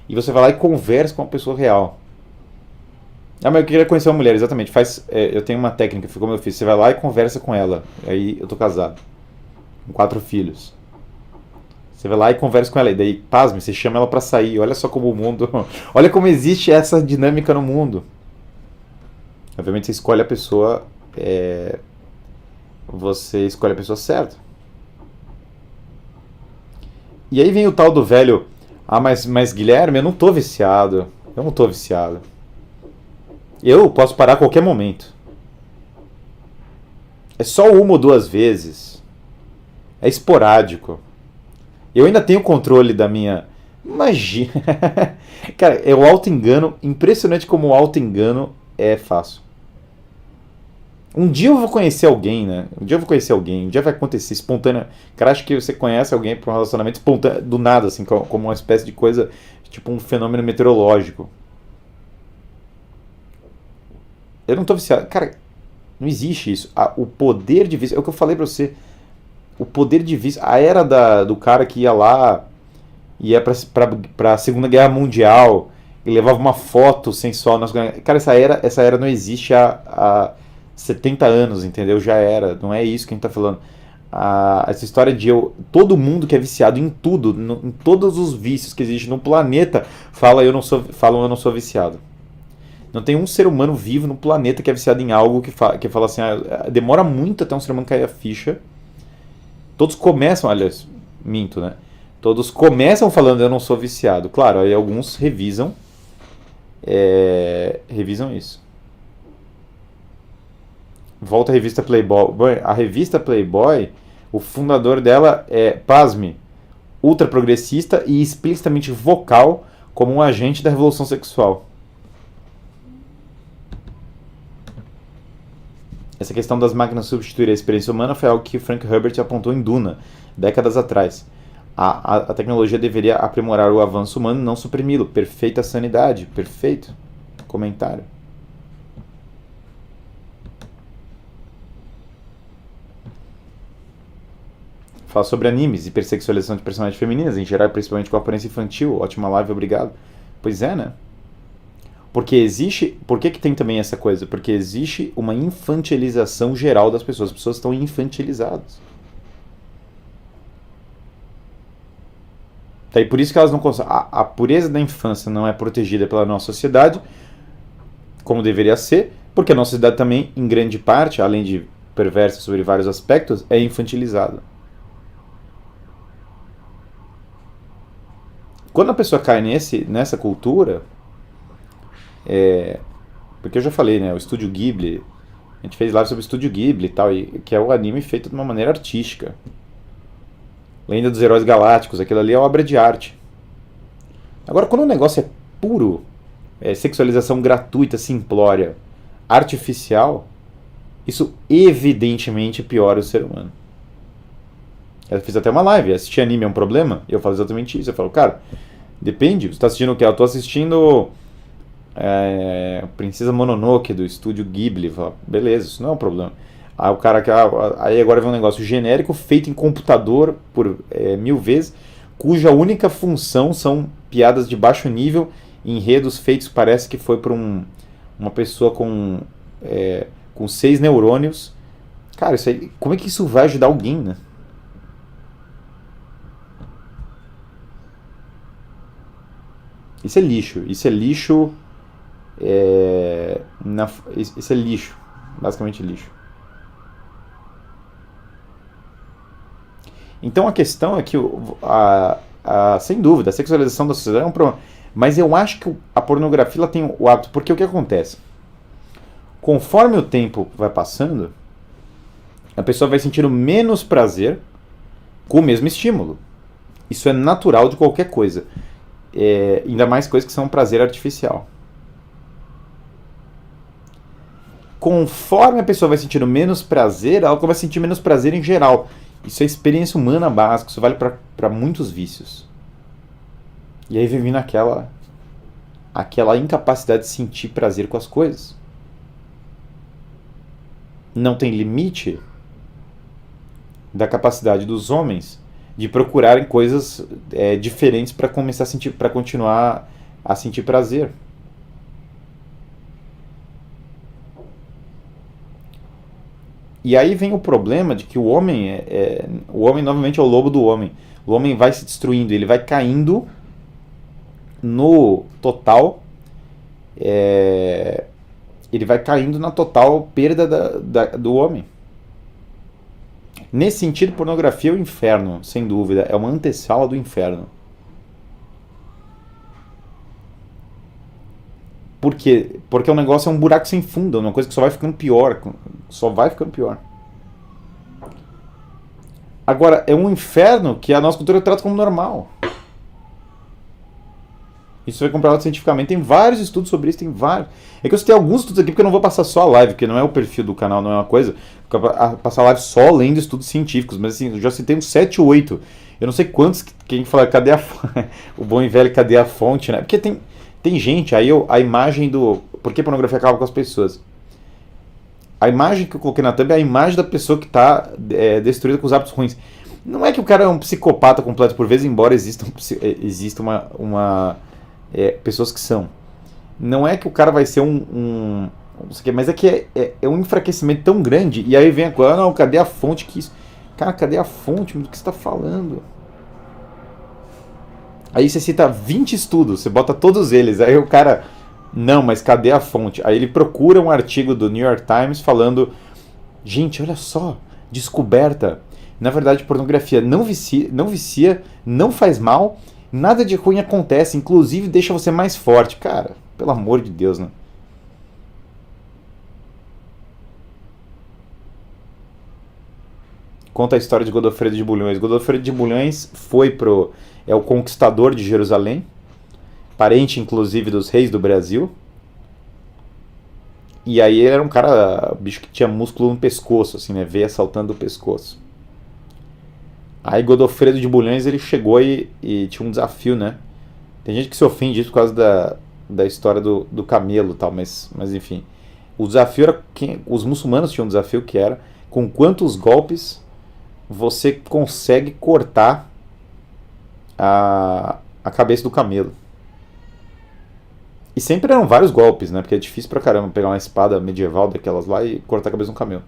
e você vai lá e conversa com a pessoa real. Ah, mas eu queria conhecer uma mulher, exatamente. Eu tenho uma técnica, como eu fiz. Você vai lá e conversa com ela. Aí eu tô casado. Com 4 filhos. Você vai lá e conversa com ela. E daí, pasme, você chama ela pra sair. Olha só como o mundo... Olha como existe essa dinâmica no mundo. Obviamente você escolhe a pessoa... Você escolhe a pessoa certa. E aí vem o tal do velho... Ah, mas Guilherme, eu não tô viciado. Eu não tô viciado. Eu posso parar a qualquer momento. É só uma ou duas vezes. É esporádico. Eu ainda tenho controle da minha... Imagina. Cara, é o auto-engano. Impressionante como o auto-engano é fácil. Um dia eu vou conhecer alguém, né? Um dia vai acontecer espontâneo. Cara, acho que você conhece alguém para um relacionamento espontâneo, do nada, assim, como uma espécie de coisa, tipo um fenômeno meteorológico. Eu não tô viciado. Cara, não existe isso. O poder de vício. É o que eu falei pra você. O poder de vício. A era do cara que ia lá. Ia pra Segunda Guerra Mundial. E levava uma foto sensual. Cara, essa era não existe há 70 anos, entendeu? Já era. Não é isso que a gente tá falando. Essa história de todo mundo que é viciado em tudo, em todos os vícios que existem no planeta, falam eu não sou viciado. Não tem um ser humano vivo no planeta que é viciado em algo que fala assim, demora muito até um ser humano cair a ficha. Todos começam, aliás, minto, né? Todos começam falando eu não sou viciado. Claro, aí alguns revisam isso. Volta a revista Playboy. A revista Playboy, o fundador dela é, pasme, ultra progressista e explicitamente vocal como um agente da revolução sexual. Essa questão das máquinas substituir a experiência humana foi algo que Frank Herbert apontou em Duna, décadas atrás. A tecnologia deveria aprimorar o avanço humano, não suprimi-lo. Perfeita sanidade. Perfeito comentário. Fala sobre animes, hipersexualização de personagens femininas, em geral, principalmente com aparência infantil. Ótima live, obrigado. Pois é, né? Porque existe... Por que tem também essa coisa? Porque existe uma infantilização geral das pessoas. As pessoas estão infantilizadas. Daí por isso que elas não conseguem... A pureza da infância não é protegida pela nossa sociedade, como deveria ser, porque a nossa sociedade também, em grande parte, além de perversa sobre vários aspectos, é infantilizada. Quando a pessoa cai nessa cultura... porque eu já falei, né? O Estúdio Ghibli, a gente fez live sobre o Estúdio Ghibli e tal, que é o anime feito de uma maneira artística. Lenda dos Heróis Galácticos, aquilo ali é obra de arte. Agora, quando o negócio é puro, sexualização gratuita, simplória, artificial, isso evidentemente piora o ser humano. Eu fiz até uma live, assistir anime é um problema? E eu falo exatamente isso. Eu falo, cara, depende, você está assistindo o quê? Eu estou assistindo... Princesa Mononoke do Estúdio Ghibli. Fala, beleza, isso não é um problema. Aí o cara aí agora vem um negócio genérico feito em computador por 1000 vezes, cuja única função são piadas de baixo nível, enredos feitos, parece que foi por uma pessoa com 6 neurônios. Cara, isso aí, como é que isso vai ajudar alguém, né? Isso é lixo. Isso é lixo. Isso é lixo. Basicamente lixo. Então a questão é que, sem dúvida, a sexualização da sociedade é um problema. Mas eu acho que a pornografia ela tem o hábito. Porque o que acontece? Conforme o tempo vai passando, a pessoa vai sentindo menos prazer com o mesmo estímulo. Isso é natural de qualquer coisa. Ainda mais coisas que são um prazer artificial. Conforme a pessoa vai sentindo menos prazer, ela vai sentir menos prazer em geral. Isso é experiência humana básica, isso vale para muitos vícios. E aí vem vindo aquela incapacidade de sentir prazer com as coisas. Não tem limite da capacidade dos homens de procurarem coisas diferentes para começar a sentir, para continuar a sentir prazer. E aí vem o problema de que o homem novamente é o lobo do homem. O homem vai se destruindo, ele vai caindo no total, ele vai caindo na total perda do homem. Nesse sentido, pornografia é o inferno, sem dúvida, é uma antessala do inferno. Por quê? Porque o negócio é um buraco sem fundo, é uma coisa que só vai ficando pior, só vai ficando pior. Agora, é um inferno que a nossa cultura trata como normal. Isso foi comprovado cientificamente. Tem vários estudos sobre isso, tem vários. É que eu citei alguns estudos aqui porque eu não vou passar só a live, porque não é o perfil do canal, não é uma coisa. Passar a live só lendo estudos científicos, mas assim, eu já citei uns 7 ou 8. Eu não sei quantos, quem fala, cadê a o bom e velho, cadê a fonte, né? Porque tem gente, aí a imagem do. Por que pornografia acaba com as pessoas? A imagem que eu coloquei na thumb é a imagem da pessoa que está destruída com os hábitos ruins. Não é que o cara é um psicopata completo por vezes, embora exista pessoas que são. Não é que o cara vai ser mas é que é um enfraquecimento tão grande. E aí vem a coisa, não, cadê a fonte que isso? Cara, cadê a fonte do que você está falando? Aí você cita 20 estudos, você bota todos eles. Aí o cara, não, mas cadê a fonte? Aí ele procura um artigo do New York Times falando, gente, olha só, descoberta. Na verdade, pornografia não vicia, não faz mal, nada de ruim acontece, inclusive deixa você mais forte. Cara, pelo amor de Deus, né? Conta a história de Godofredo de Bulhões. Godofredo de Bulhões é o conquistador de Jerusalém, parente inclusive dos reis do Brasil. E aí ele era um cara, bicho que tinha músculo no pescoço, assim, né? Veia saltando do pescoço. Aí Godofredo de Bulhões ele chegou e tinha um desafio, né? Tem gente que se ofende disso por causa da história do camelo e tal, mas enfim. O desafio era os muçulmanos tinham um desafio que era com quantos golpes você consegue cortar a cabeça do camelo. E sempre eram vários golpes, né? Porque é difícil pra caramba pegar uma espada medieval daquelas lá e cortar a cabeça de um camelo.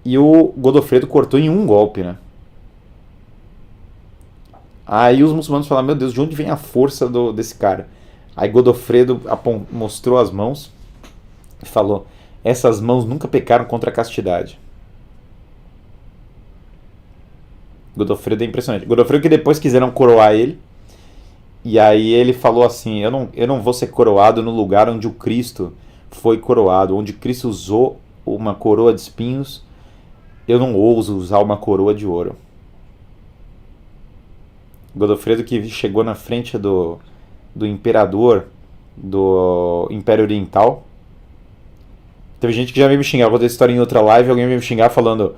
E o Godofredo cortou em um golpe, né? Aí os muçulmanos falaram, meu Deus, de onde vem a força desse cara? Aí Godofredo mostrou as mãos e falou, essas mãos nunca pecaram contra a castidade. Godofredo é impressionante. Godofredo que depois quiseram coroar ele, e aí ele falou assim, eu não vou ser coroado no lugar onde o Cristo foi coroado, onde Cristo usou uma coroa de espinhos, eu não ouso usar uma coroa de ouro. Godofredo que chegou na frente do imperador do Império Oriental. Teve gente que já veio me xingar, eu vou ter história em outra live, alguém veio me xingar falando,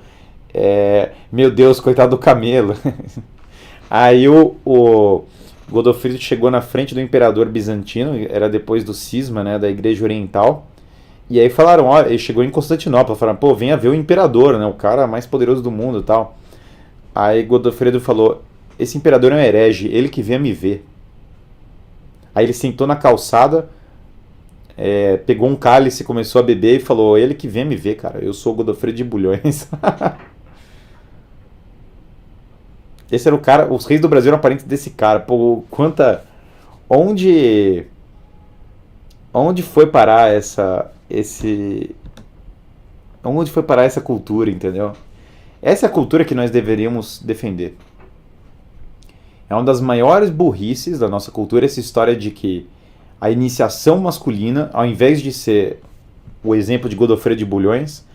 meu Deus, coitado do camelo. Aí o Godofredo chegou na frente do imperador bizantino, era depois do cisma, né, da Igreja Oriental. E aí falaram, ó, ele chegou em Constantinopla, falaram, pô, venha ver o imperador, né, o cara mais poderoso do mundo e tal. Aí Godofredo falou, esse imperador é um herege, ele que venha me ver. Aí ele sentou na calçada, pegou um cálice, começou a beber e falou, ele que venha me ver, cara, eu sou o Godofredo de Bulhões. Esse era o cara, os reis do Brasil eram parentes desse cara. Pô, onde foi parar onde foi parar essa cultura, entendeu? Essa é a cultura que nós deveríamos defender. É uma das maiores burrices da nossa cultura essa história de que a iniciação masculina, ao invés de ser o exemplo de Godofredo de Bulhões,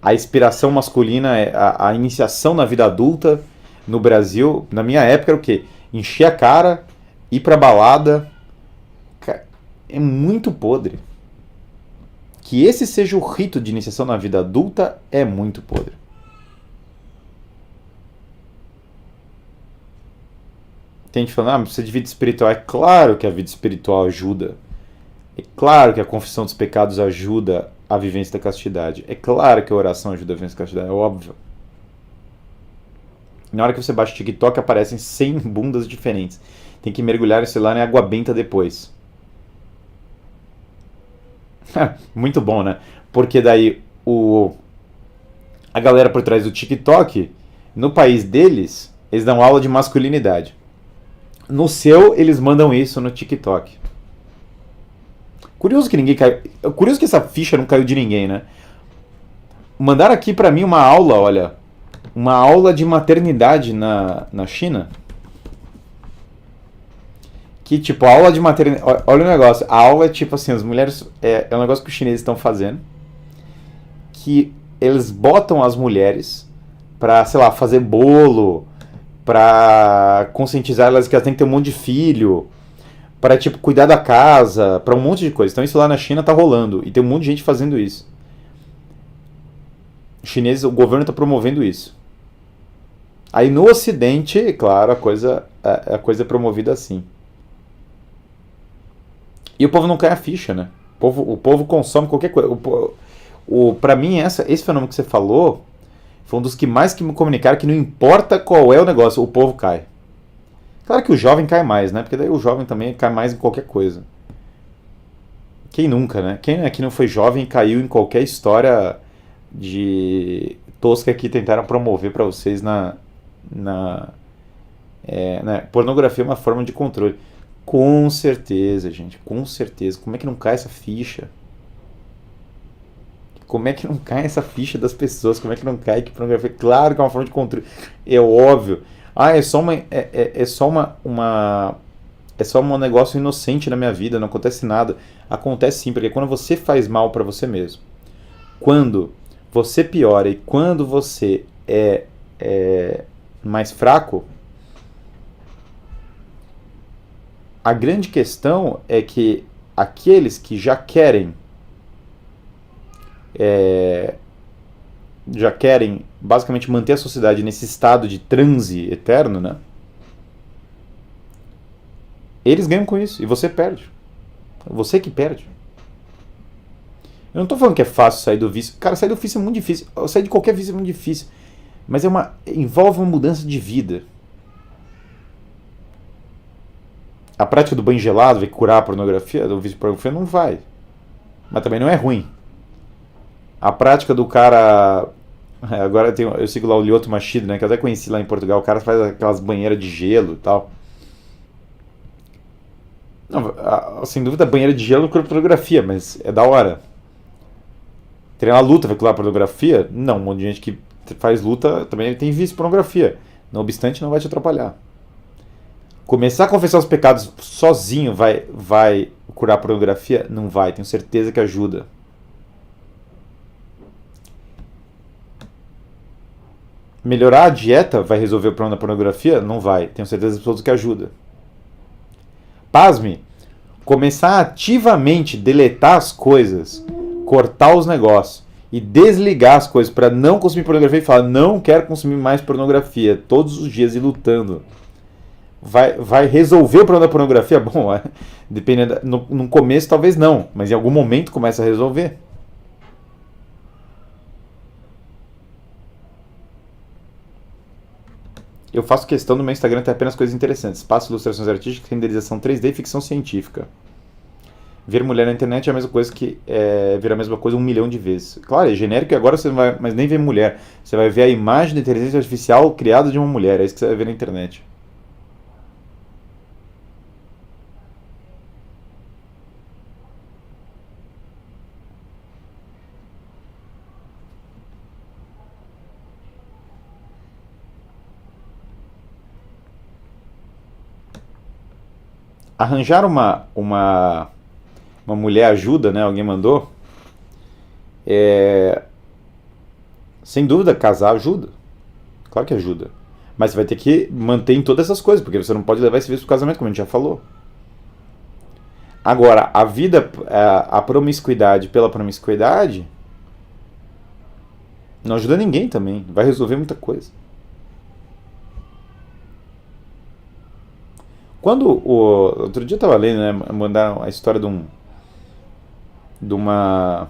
a inspiração masculina, a iniciação na vida adulta no Brasil, na minha época era o quê? Encher a cara, ir pra balada. É muito podre. Que esse seja o rito de iniciação na vida adulta é muito podre. tem gente falando, mas precisa de vida espiritual. É claro que a vida espiritual ajuda. É claro que a confissão dos pecados ajuda a vivência da castidade. É claro que a oração ajuda a vivência da castidade, é óbvio. Na hora que você baixa o TikTok, aparecem 100 bundas diferentes. Tem que mergulhar esse lá em água benta depois. Muito bom, né? Porque daí a galera por trás do TikTok, no país deles, eles dão aula de masculinidade. No seu, eles mandam isso no TikTok. Curioso que ninguém caiu. Curioso que essa ficha não caiu de ninguém, né? Mandaram aqui pra mim uma aula, olha. Uma aula de maternidade na China. Que tipo, a aula de maternidade. Olha o negócio. A aula é tipo assim: as mulheres. É um negócio que os chineses estão fazendo. Que eles botam as mulheres pra, sei lá, fazer bolo. Pra conscientizar elas que elas têm que ter um monte de filho. Para tipo cuidar da casa, para um monte de coisa. Então isso lá na China tá rolando e tem um monte de gente fazendo isso. Os chineses, o governo está promovendo isso. Aí no Ocidente, claro, a coisa é promovida assim. E o povo não cai a ficha, né? O povo consome qualquer coisa. Para mim esse fenômeno que você falou foi um dos que mais que me comunicaram que não importa qual é o negócio, o povo cai. Claro que o jovem cai mais, né? Porque daí o jovem também cai mais em qualquer coisa. Quem nunca, né? Quem aqui não foi jovem e caiu em qualquer história de tosca que tentaram promover pra vocês né? Pornografia é uma forma de controle. Com certeza, gente. Com certeza. Como é que não cai essa ficha? Como é que não cai essa ficha das pessoas? Como é que não cai que pornografia? Claro que é uma forma de controle. É óbvio. É só é só um negócio inocente na minha vida, não acontece nada. Acontece sim, porque quando você faz mal para você mesmo, quando você piora e quando você é mais fraco, a grande questão é que aqueles que já querem basicamente manter a sociedade nesse estado de transe eterno, né? Eles ganham com isso e você perde. Você que perde. Eu não tô falando que é fácil sair do vício. Cara, sair do vício é muito difícil. Sair de qualquer vício é muito difícil. Mas envolve uma mudança de vida. A prática do banho gelado vai curar a pornografia, do vício de pornografia? Não vai. Mas também não é ruim. A prática do cara. Agora eu sigo lá o Lyoto Machida, né? Que eu até conheci lá em Portugal. O cara faz aquelas banheiras de gelo e tal. Não, sem dúvida, banheira de gelo cura pornografia, mas é da hora. Treinar luta vai curar pornografia? Não, um monte de gente que faz luta também tem vício em pornografia. Não obstante, não vai te atrapalhar. Começar a confessar os pecados sozinho vai curar pornografia? Não vai, tenho certeza que ajuda. Melhorar a dieta vai resolver o problema da pornografia? Não vai, tenho certeza absoluta que ajuda. Pasme, começar a ativamente deletar as coisas, cortar os negócios e desligar as coisas para não consumir pornografia e falar não quero consumir mais pornografia todos os dias e lutando. Vai resolver o problema da pornografia? Bom, dependendo, no começo talvez não, mas em algum momento começa a resolver. Eu faço questão no meu Instagram ter apenas coisas interessantes. Espaço, ilustrações artísticas, renderização 3D e ficção científica. Ver mulher na internet é a mesma coisa que ver a mesma coisa 1 milhão de vezes. Claro, é genérico e agora você não vai mais nem ver mulher. Você vai ver a imagem da inteligência artificial criada de uma mulher. É isso que você vai ver na internet. Arranjar uma mulher ajuda, né? Alguém mandou. É, sem dúvida, casar ajuda. Claro que ajuda. Mas você vai ter que manter em todas essas coisas, porque você não pode levar esse vício pro casamento, como a gente já falou. Agora, a vida, a promiscuidade pela promiscuidade, não ajuda ninguém também. Vai resolver muita coisa. Outro dia eu tava lendo, né? Mandaram a história de uma.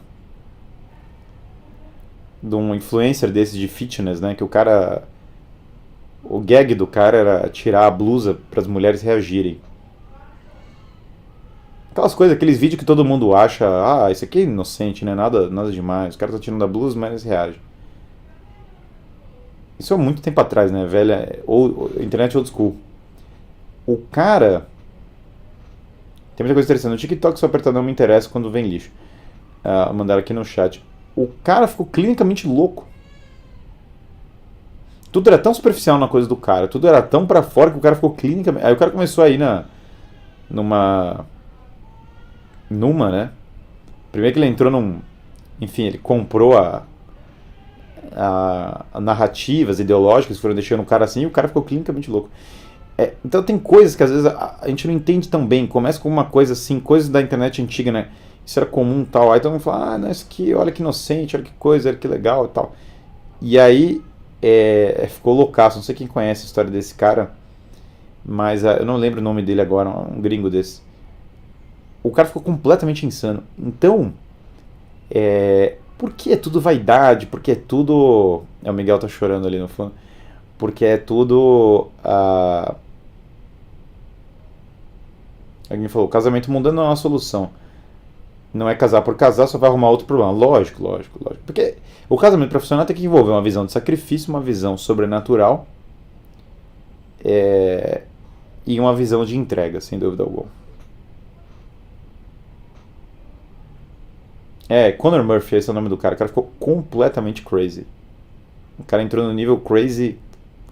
De um influencer desse de fitness, né? Que o cara. O gag do cara era tirar a blusa para as mulheres reagirem. Aquelas coisas, aqueles vídeos que todo mundo acha, ah, isso aqui é inocente, né? Nada demais. Os caras estão tirando a blusa, mas eles reagem. Isso há muito tempo atrás, né? Velha. Ou internet old school. O cara. Tem muita coisa interessante. No TikTok, só apertar não me interessa quando vem lixo. Mandaram aqui no chat. O cara ficou clinicamente louco. Tudo era tão superficial na coisa do cara, tudo era tão pra fora que o cara ficou clinicamente. Aí o cara começou a ir numa. Numa, né? Primeiro que ele entrou num. Enfim, ele comprou a narrativas ideológicas que foram deixando o cara assim e o cara ficou clinicamente louco. Então tem coisas que às vezes a gente não entende tão bem. Começa com uma coisa assim, coisas da internet antiga, né? Isso era comum e tal. Aí todo mundo fala, ah, não, isso aqui, olha que inocente, olha que coisa, olha que legal e tal. E aí ficou loucaço. Não sei quem conhece a história desse cara, mas eu não lembro o nome dele agora, um gringo desse. O cara ficou completamente insano. Então, porque é tudo vaidade, porque é tudo. O Miguel tá chorando ali no fundo. Porque é tudo. Alguém falou, casamento mundano não é uma solução. Não é casar por casar, só vai arrumar outro problema. Lógico, lógico, lógico. Porque o casamento profissional tem que envolver uma visão de sacrifício, uma visão sobrenatural e uma visão de entrega, sem dúvida alguma. Conor Murphy, esse é o nome do cara. O cara ficou completamente crazy. O cara entrou no nível crazy,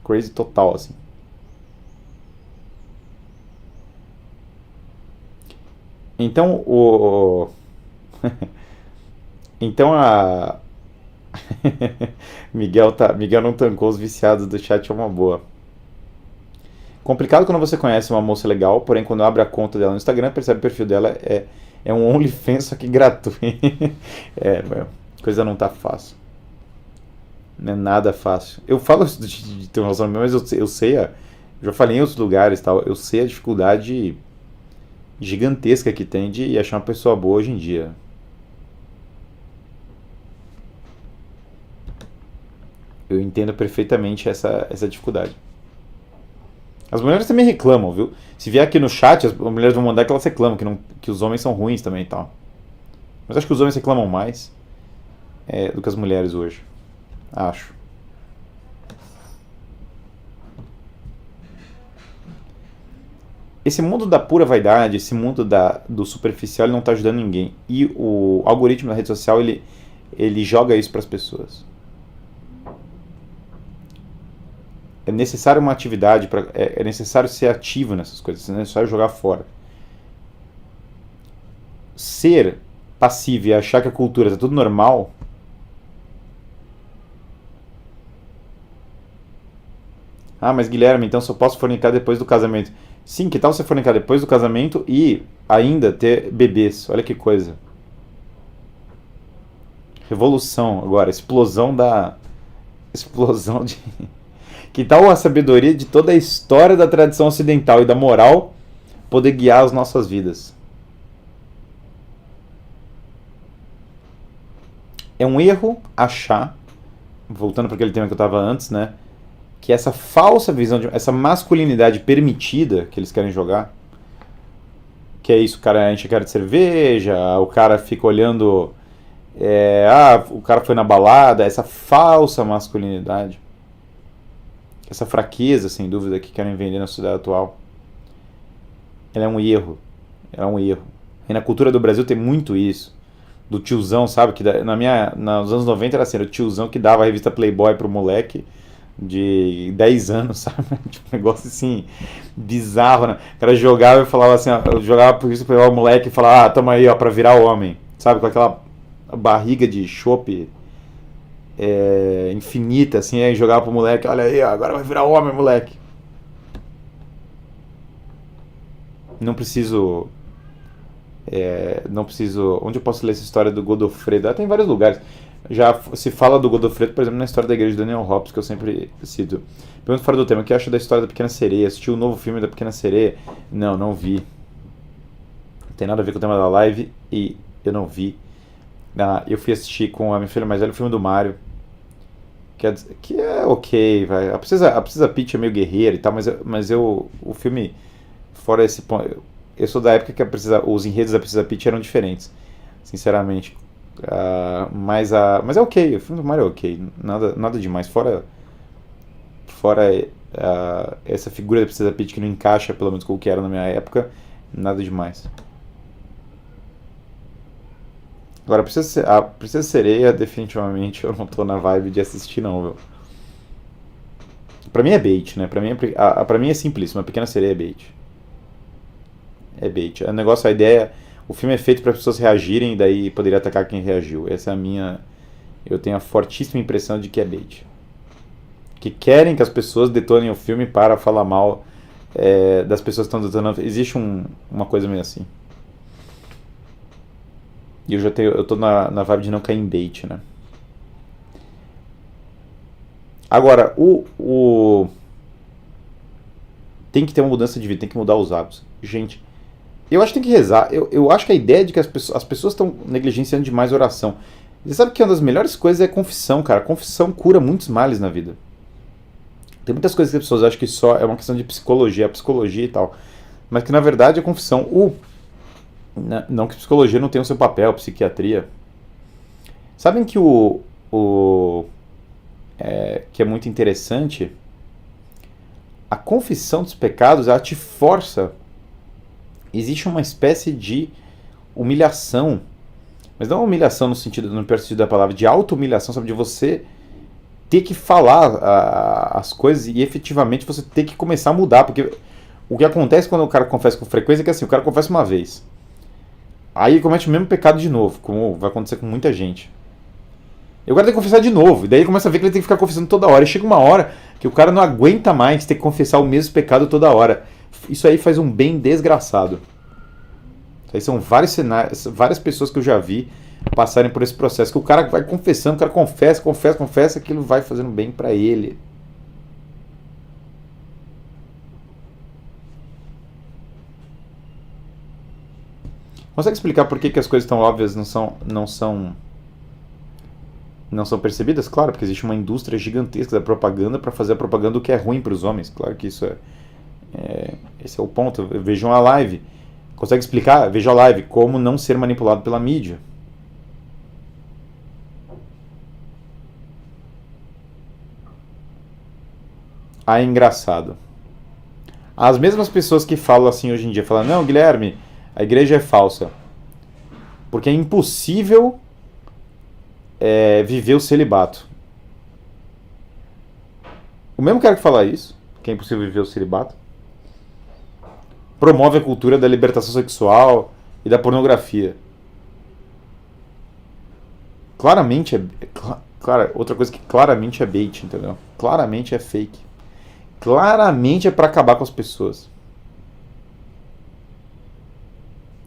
crazy total, assim. Então, então Miguel não tancou os viciados do chat, é uma boa. Complicado quando você conhece uma moça legal, porém quando abre a conta dela no Instagram, percebe que o perfil dela é um OnlyFans, só que gratuito. Coisa não tá fácil. Não é nada fácil. Eu falo de ter um relacionamento, mas eu sei, já falei em outros lugares, tal, eu sei a dificuldade gigantesca que tem de achar uma pessoa boa hoje em dia. Eu entendo perfeitamente essa dificuldade. As mulheres também reclamam, viu? Se vier aqui no chat, as mulheres vão mandar que elas reclamam, que os homens são ruins também e tal. Mas acho que os homens reclamam mais do que as mulheres hoje. Acho. Esse mundo da pura vaidade, esse mundo do superficial, ele não está ajudando ninguém. E o algoritmo da rede social, ele joga isso para as pessoas. É necessário uma atividade, é necessário ser ativo nessas coisas, é necessário jogar fora. Ser passivo e achar que a cultura está tudo normal. Ah, mas Guilherme, então só posso fornicar depois do casamento. Sim, que tal você fornicar depois do casamento e ainda ter bebês? Olha que coisa. Revolução agora, explosão da. Explosão de. Que tal a sabedoria de toda a história da tradição ocidental e da moral poder guiar as nossas vidas? É um erro achar, voltando para aquele tema que eu estava antes, né? Que essa falsa visão, essa masculinidade permitida que eles querem jogar, que é isso, o cara enche a cara de cerveja, o cara fica olhando, o cara foi na balada, essa falsa masculinidade, essa fraqueza, sem dúvida, que querem vender na sociedade atual, ela é um erro, E na cultura do Brasil tem muito isso, do tiozão, sabe, que nos anos 90 era assim, era o tiozão que dava a revista Playboy pro moleque, de 10 anos, sabe? Tipo, um negócio assim, bizarro, né? O cara jogava e falava assim, eu jogava por isso, pegava o moleque e falava, tamo aí, ó, pra virar homem, sabe? Com aquela barriga de chope infinita, assim, aí jogava pro moleque, olha aí, ó, agora vai virar homem, moleque. Não preciso. Não preciso. Onde eu posso ler essa história do Godofredo? Tem vários lugares. Se fala do Godofredo, por exemplo, na história da igreja de Daniel Hobbes, que eu sempre cito. Pergunta fora do tema, o que acha da história da Pequena Sereia? Assistiu o novo filme da Pequena Sereia? Não, não vi. Não tem nada a ver com o tema da live e eu não vi. Eu fui assistir com a minha filha mais velha o filme do Mario, que é ok, vai. A Princesa Peach é meio guerreira e tal, o filme, fora esse ponto, eu sou da época que os enredos da Princesa Peach eram diferentes, sinceramente. Mas é ok, o filme do Mario é ok, nada demais, fora essa figura da Princesa Peach que não encaixa, pelo menos com o que era na minha época, nada demais. Agora, a Princesa Sereia, definitivamente, eu não tô na vibe de assistir, não, viu? Pra mim é bait, né? Pra mim é simplíssimo, a Pequena Sereia é bait. É bait. O negócio, a ideia, o filme é feito para as pessoas reagirem e daí poderia atacar quem reagiu. Essa é a minha. Eu tenho a fortíssima impressão de que é bait. Que querem que as pessoas detonem o filme para falar mal das pessoas que estão detonando. Existe uma coisa meio assim. E eu tô na vibe de não cair em bait, né? Agora, tem que ter uma mudança de vida, tem que mudar os hábitos. Gente, eu acho que tem que rezar. Eu acho que a ideia de que as pessoas estão negligenciando demais a oração. Você sabe que uma das melhores coisas é a confissão, cara. A confissão cura muitos males na vida. Tem muitas coisas que as pessoas acham que só é uma questão de psicologia, a psicologia e tal. Mas que na verdade a confissão, não que psicologia não tenha o seu papel, psiquiatria. Sabem que que é muito interessante? A confissão dos pecados, ela te força. Existe uma espécie de humilhação, mas não humilhação no pior sentido da palavra, de auto-humilhação, sabe? De você ter que falar as coisas e efetivamente você ter que começar a mudar, porque o que acontece quando o cara confessa com frequência é que assim, o cara confessa uma vez, aí ele comete o mesmo pecado de novo, como vai acontecer com muita gente. E o cara tem que confessar de novo, e daí ele começa a ver que ele tem que ficar confessando toda hora, e chega uma hora que o cara não aguenta mais ter que confessar o mesmo pecado toda hora. Isso aí faz um bem desgraçado. Isso aí são vários cenários, várias pessoas que eu já vi passarem por esse processo, que o cara vai confessando, o cara confessa, aquilo vai fazendo bem pra ele. Consegue explicar por que as coisas tão óbvias não são percebidas? Claro, porque existe uma indústria gigantesca da propaganda para fazer a propaganda do que é ruim para os homens. Claro que esse é o ponto. Vejam a live. Consegue explicar? Veja a live. Como não ser manipulado pela mídia. É engraçado. As mesmas pessoas que falam assim hoje em dia, falam, não, Guilherme, a igreja é falsa. Porque é impossível viver o celibato. O mesmo cara que fala isso, que é impossível viver o celibato, promove a cultura da libertação sexual e da pornografia. Claramente outra coisa que claramente é bait, entendeu? Claramente é fake. Claramente é pra acabar com as pessoas.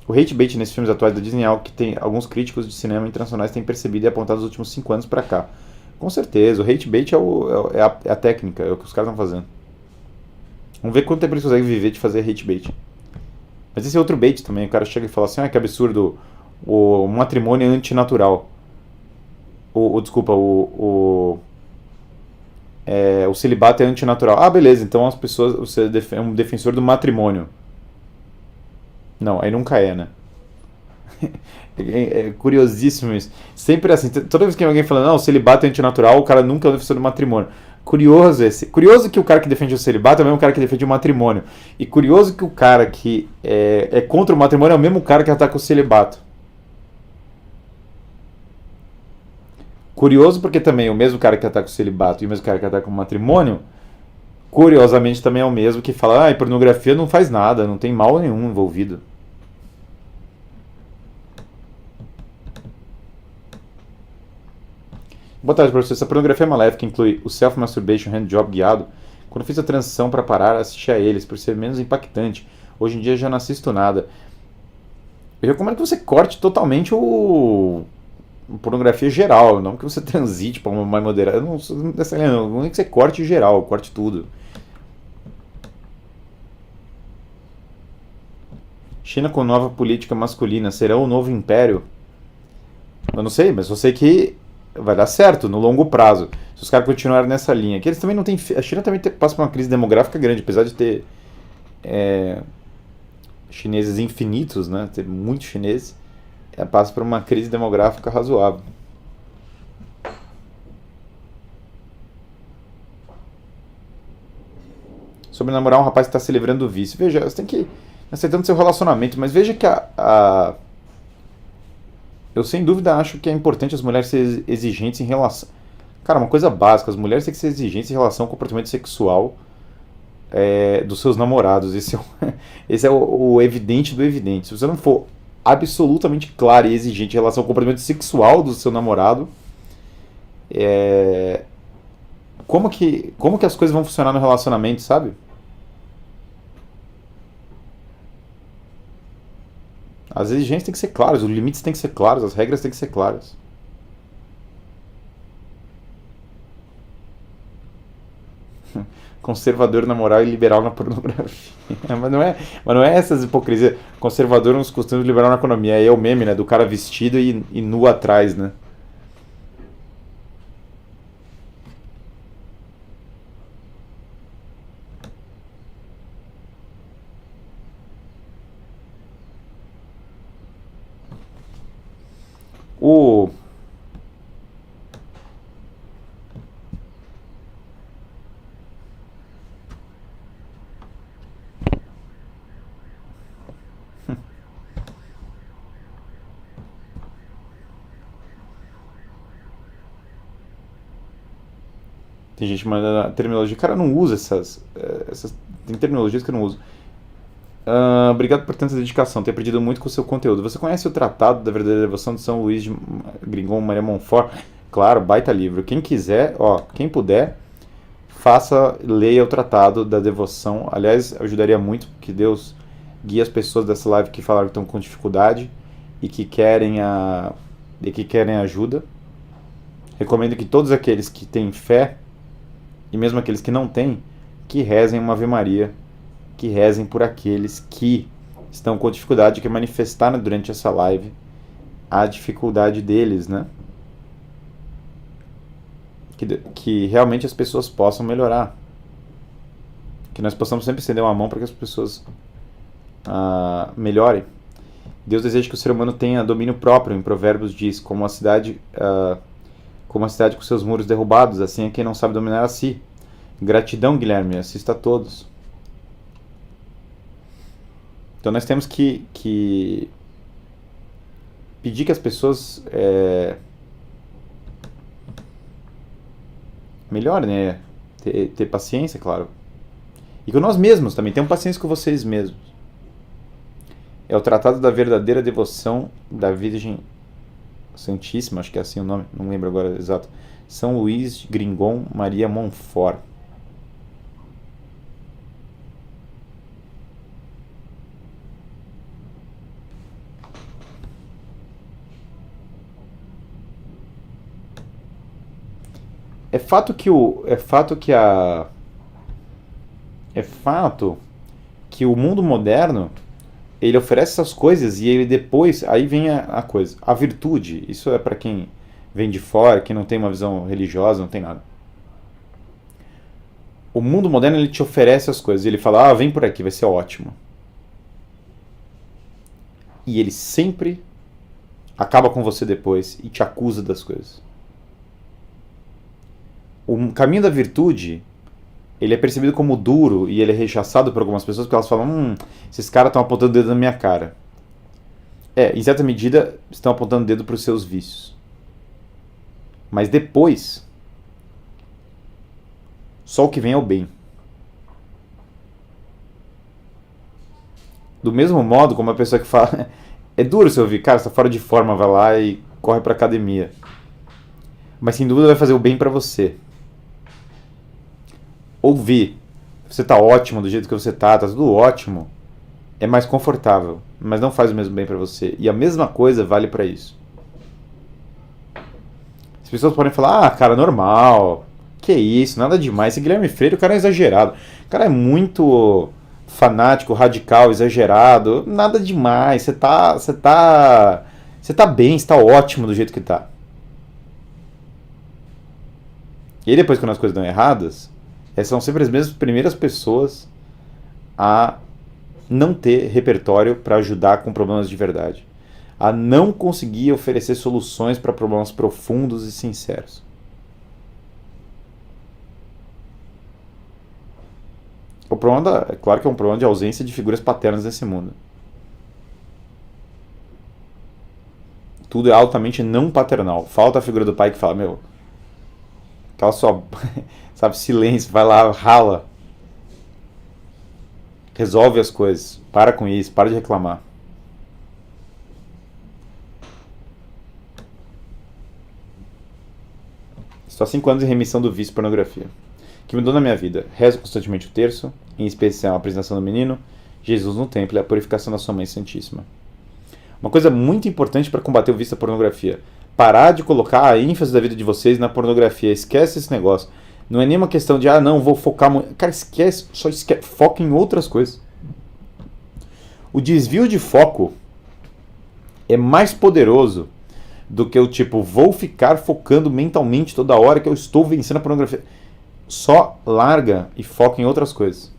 O hate bait nesses filmes atuais da Disney é algo que alguns críticos de cinema internacionais têm percebido e apontado nos últimos 5 anos pra cá. Com certeza, o hate bait é a técnica, é o que os caras estão fazendo. Vamos ver quanto tempo eles conseguem viver de fazer hate bait. Mas esse é outro bait também, o cara chega e fala assim, que absurdo, o matrimônio é antinatural. Desculpa, o celibato é antinatural. Ah, beleza, então as pessoas, você é um defensor do matrimônio. Não, aí nunca é, né? É curiosíssimo isso. Sempre assim, toda vez que alguém fala, não, o celibato é antinatural, o cara nunca é o defensor do matrimônio. Curioso que o cara que defende o celibato é o mesmo cara que defende o matrimônio. E curioso que o cara que é contra o matrimônio é o mesmo cara que ataca o celibato. Curioso porque também o mesmo cara que ataca o celibato e o mesmo cara que ataca o matrimônio, curiosamente também é o mesmo que fala, pornografia não faz nada, não tem mal nenhum envolvido. Boa tarde, professor. Essa pornografia maléfica inclui o self-masturbation handjob guiado. Quando fiz a transição para parar, assisti a eles, por ser menos impactante. Hoje em dia já não assisto nada. Eu recomendo que você corte totalmente pornografia geral, não que você transite para uma mais moderada. Eu não sou não é que você corte geral, corte tudo. China com nova política masculina será o novo império? Eu não sei, mas eu sei que vai dar certo no longo prazo. Se os caras continuarem nessa linha. Que eles também não têm. A China também passa por uma crise demográfica grande, apesar de ter chineses infinitos, né? Ter muitos chineses. Passa por uma crise demográfica razoável. Sobre namorar um rapaz que está se livrando do vício. Veja, você tem que ir aceitando seu relacionamento, mas veja que eu sem dúvida acho que é importante as mulheres serem exigentes em relação. Cara, uma coisa básica, as mulheres têm que ser exigentes em relação ao comportamento sexual dos seus namorados. Esse é o evidente do evidente. Se você não for absolutamente claro e exigente em relação ao comportamento sexual do seu namorado, como que as coisas vão funcionar no relacionamento, sabe? As exigências têm que ser claras, os limites têm que ser claros, as regras têm que ser claras. Conservador na moral e liberal na pornografia. mas não é essas hipocrisias. Conservador nos costumes, liberal na economia. Aí é o meme, né? Do cara vestido e nu atrás, né? O. Tem gente mandando a terminologia. Cara, eu não uso essas. Tem terminologias que eu não uso. Obrigado por tanta dedicação. Tenho aprendido muito com o seu conteúdo. Você conhece o Tratado da Verdadeira Devoção de São Luís de Gringon Maria Montfort? Claro, baita livro. Quem quiser, quem puder, leia o Tratado da Devoção. Aliás, ajudaria muito, porque Deus guia as pessoas dessa live que falaram que estão com dificuldade e que querem ajuda. Recomendo que todos aqueles que têm fé, e mesmo aqueles que não têm, que rezem uma Ave Maria, que rezem por aqueles que estão com dificuldade, que manifestaram durante essa live a dificuldade deles, né? Que realmente as pessoas possam melhorar. Que nós possamos sempre estender uma mão para que as pessoas melhorem. Deus deseja que o ser humano tenha domínio próprio. Em Provérbios diz, como a cidade com seus muros derrubados, assim é quem não sabe dominar a si. Gratidão, Guilherme, assista a todos. Então nós temos que pedir que as pessoas melhorem, né? Ter paciência, claro. E com nós mesmos também, tenham paciência com vocês mesmos. É o Tratado da Verdadeira Devoção da Virgem Santíssima, acho que é assim o nome, não lembro agora exato. São Luís Gringon Maria Montfort. É fato que o mundo moderno ele oferece essas coisas e ele depois aí vem a coisa, a virtude. Isso é para quem vem de fora, quem não tem uma visão religiosa, não tem nada. O mundo moderno ele te oferece as coisas, ele fala, vem por aqui, vai ser ótimo. E ele sempre acaba com você depois e te acusa das coisas. O caminho da virtude, ele é percebido como duro e ele é rechaçado por algumas pessoas porque elas falam, esses caras estão apontando o dedo na minha cara. Em certa medida, estão apontando o dedo para os seus vícios. Mas depois, só o que vem é o bem. Do mesmo modo como a pessoa que fala, é duro você ouvir, cara, você está fora de forma, vai lá e corre para academia. Mas sem dúvida vai fazer o bem para você. Ouvir, você tá ótimo do jeito que você tá tudo ótimo, é mais confortável, mas não faz o mesmo bem para você. E a mesma coisa vale para isso. As pessoas podem falar, ah, cara, normal, que isso, nada demais. Esse Guilherme Freire, o cara é exagerado. O cara é muito fanático, radical, exagerado, nada demais. Você tá bem, você tá ótimo do jeito que tá. E aí depois quando as coisas dão erradas, essas são sempre as mesmas primeiras pessoas a não ter repertório para ajudar com problemas de verdade, a não conseguir oferecer soluções para problemas profundos e sinceros. É claro que é um problema de ausência de figuras paternas nesse mundo. Tudo é altamente não paternal. Falta a figura do pai que fala, meu, cala sua, sabe, silêncio, vai lá, rala, resolve as coisas, para com isso, para de reclamar. Estou há 5 anos em remissão do vício pornografia, que mudou na minha vida. Rezo constantemente o terço, em especial a apresentação do menino, Jesus no templo e a purificação da sua mãe santíssima. Uma coisa muito importante para combater o vício da pornografia: parar de colocar a ênfase da vida de vocês na pornografia. Esquece esse negócio. Não é nenhuma questão de, ah, não, vou focar muito. Cara, esquece, só esquece, foca em outras coisas. O desvio de foco é mais poderoso do que o tipo, vou ficar focando mentalmente toda hora que eu estou vencendo a pornografia. Só larga e foca em outras coisas.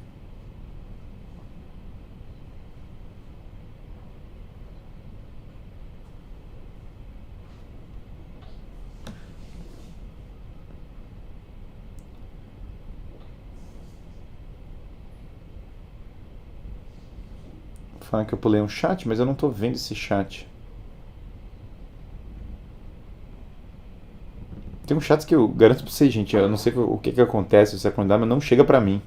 Falam que eu pulei um chat, mas eu não estou vendo esse chat. Tem um chat que eu garanto pra vocês, gente, eu não sei o que acontece se acontece, mas não chega pra mim.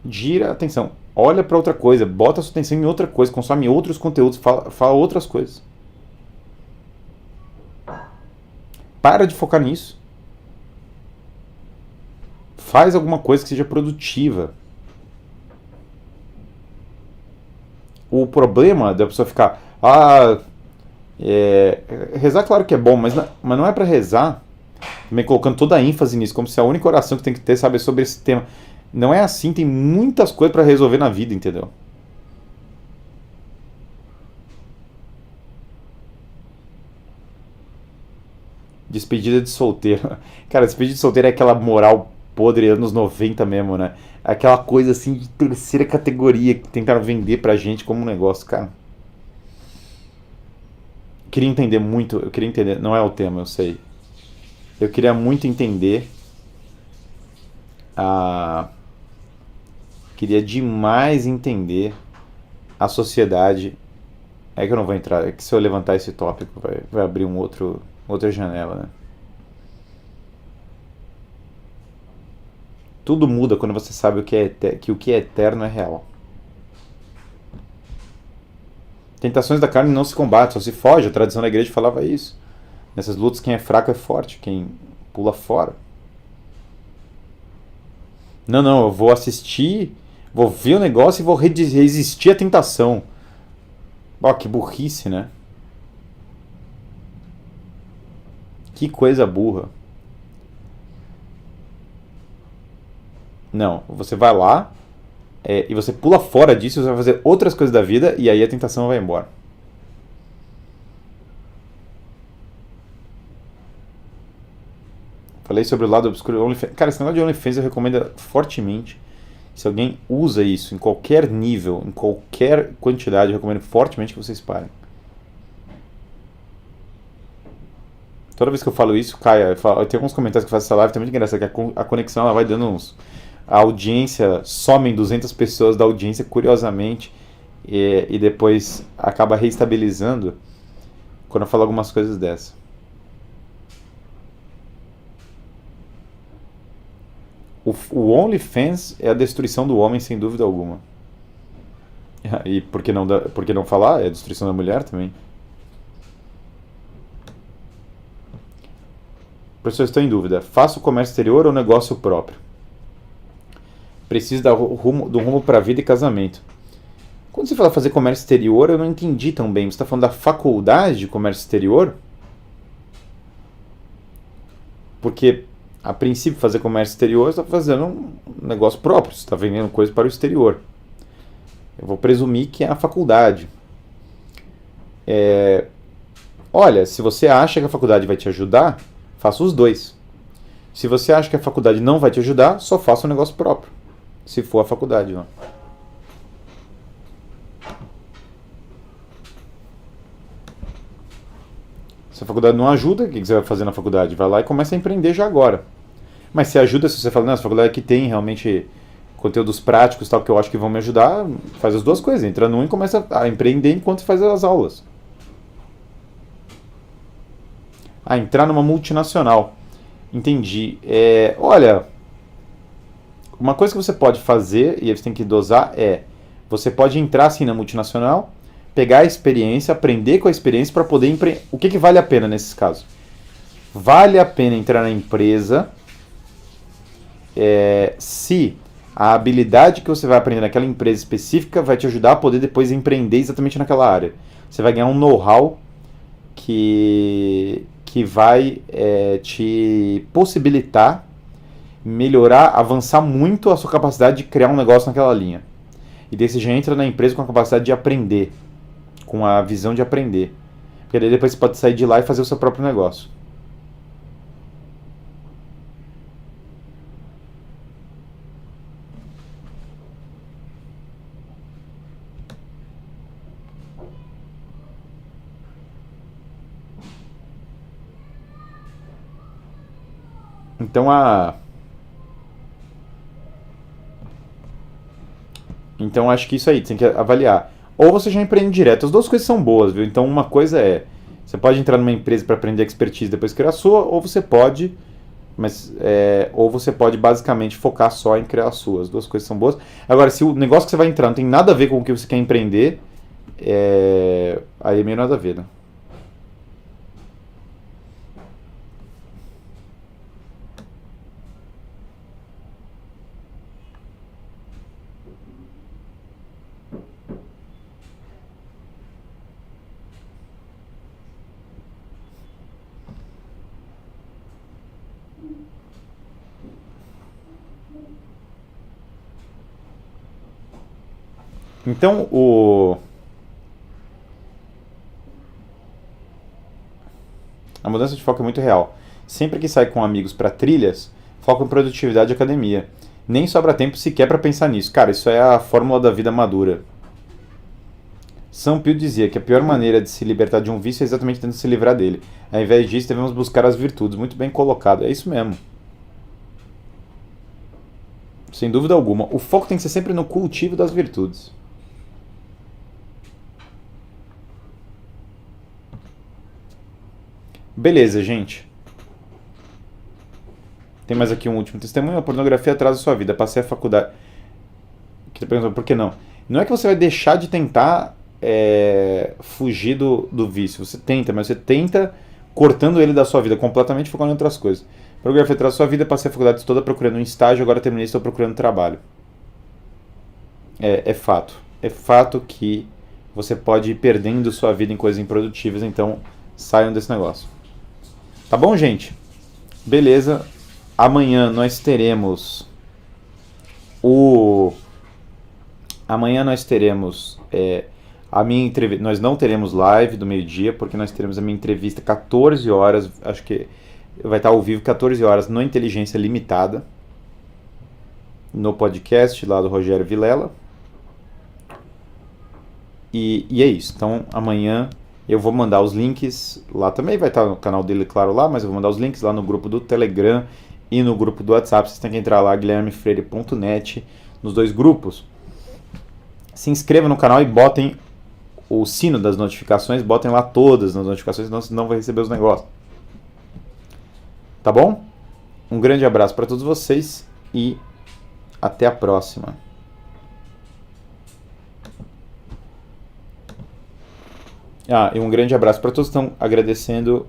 Gira a atenção, olha pra outra coisa, bota a sua atenção em outra coisa, consome outros conteúdos, fala outras coisas. Para de focar nisso. Faz alguma coisa que seja produtiva. O problema da pessoa ficar, rezar claro que é bom, mas não é para rezar também colocando toda a ênfase nisso, como se a única oração que tem que ter, sabe, é sobre esse tema. Não é assim, tem muitas coisas para resolver na vida, entendeu? Despedida de solteiro. Cara, despedida de solteiro é aquela moral podre anos 90 mesmo, né? Aquela coisa assim de terceira categoria que tentaram vender pra gente como um negócio, cara. Eu queria entender, não é o tema, eu sei. Eu queria muito entender a queria demais entender a sociedade. É que eu não vou entrar, é que se eu levantar esse tópico vai abrir outra janela, né? Tudo muda quando você sabe que o que é eterno é real. Tentações da carne não se combatem, só se foge. A tradição da igreja falava isso. Nessas lutas, quem é fraco é forte, quem pula fora. Não, eu vou assistir, vou ver o negócio e vou resistir à tentação. Ó, que burrice, né? Que coisa burra. Não, você vai lá e você pula fora disso, você vai fazer outras coisas da vida e aí a tentação vai embora. Falei sobre o lado obscuro do OnlyFans. Cara, esse negócio de OnlyFans eu recomendo fortemente. Se alguém usa isso em qualquer nível, em qualquer quantidade, eu recomendo fortemente que vocês parem. Toda vez que eu falo isso, Caia, tem alguns comentários que fazem essa live, tá muito engraçado, que a conexão ela vai dando uns... A audiência, somem 200 pessoas da audiência, curiosamente, e depois acaba reestabilizando quando eu falo algumas coisas dessas. O OnlyFans é a destruição do homem, sem dúvida alguma. E por que não falar? É a destruição da mulher também. Professor, estou em dúvida. Faço comércio exterior ou negócio próprio? Preciso do rumo para vida e casamento. Quando você fala fazer comércio exterior, eu não entendi tão bem. Você está falando da faculdade de comércio exterior? Porque, a princípio, fazer comércio exterior, você está fazendo um negócio próprio, você está vendendo coisa para o exterior. Eu vou presumir que é a faculdade. Olha, se você acha que a faculdade vai te ajudar, faça os dois. Se você acha que a faculdade não vai te ajudar, só faça um negócio próprio. Se for a faculdade, não. Se a faculdade não ajuda, o que você vai fazer na faculdade? Vai lá e começa a empreender já agora. Mas se ajuda, se você fala, não, essa faculdade aqui tem realmente conteúdos práticos tal que eu acho que vão me ajudar, faz as duas coisas. Entra num e começa a empreender enquanto faz as aulas. Entrar numa multinacional. Entendi. Olha, uma coisa que você pode fazer, e aí você tem que dosar, você pode entrar assim na multinacional, pegar a experiência, aprender com a experiência para poder empreender. O que vale a pena nesses casos? Vale a pena entrar na empresa se a habilidade que você vai aprender naquela empresa específica vai te ajudar a poder depois empreender exatamente naquela área. Você vai ganhar um know-how que vai te possibilitar melhorar, avançar muito a sua capacidade de criar um negócio naquela linha. E daí você já entra na empresa com a capacidade de aprender, com a visão de aprender. Porque daí depois você pode sair de lá e fazer o seu próprio negócio. Então acho que isso aí, tem que avaliar. Ou você já empreende direto. As duas coisas são boas, viu? Então uma coisa você pode entrar numa empresa para aprender expertise e depois criar a sua, ou você pode, ou você pode basicamente focar só em criar a sua. As duas coisas são boas. Agora, se o negócio que você vai entrar não tem nada a ver com o que você quer empreender, aí é meio nada a ver, né? Então, a mudança de foco é muito real. Sempre que sai com amigos para trilhas, foco em produtividade e academia. Nem sobra tempo sequer para pensar nisso. Cara, isso é a fórmula da vida madura. São Pio dizia que a pior maneira de se libertar de um vício é exatamente tentando se livrar dele. Ao invés disso, devemos buscar as virtudes. Muito bem colocado. É isso mesmo. Sem dúvida alguma. O foco tem que ser sempre no cultivo das virtudes. Beleza, gente. Tem mais aqui um último testemunho. A pornografia atrasa a sua vida. Passei a faculdade. Que tá perguntando por que não? Não é que você vai deixar de tentar fugir do vício. Você tenta, mas você tenta cortando ele da sua vida completamente, focando em outras coisas. Pornografia atrasa a sua vida. Passei a faculdade toda procurando um estágio. Agora terminei e estou procurando trabalho. É fato. É fato que você pode ir perdendo sua vida em coisas improdutivas. Então, saiam desse negócio. Tá bom, gente? Beleza. Amanhã nós teremos Amanhã nós teremos a minha entrevista. Nós não teremos live do meio-dia, porque nós teremos a minha entrevista 14 horas. Acho que vai estar ao vivo 14 horas no Inteligência Limitada, no podcast lá do Rogério Vilela. E é isso. Então amanhã eu vou mandar os links lá também. Vai estar no canal dele, claro, lá. Mas eu vou mandar os links lá no grupo do Telegram e no grupo do WhatsApp. Vocês têm que entrar lá, guilhermefreire.net, nos dois grupos. Se inscrevam no canal e botem o sino das notificações. Botem lá todas as notificações, senão você não vai receber os negócios. Tá bom? Um grande abraço para todos vocês e até a próxima. E um grande abraço para todos que estão agradecendo.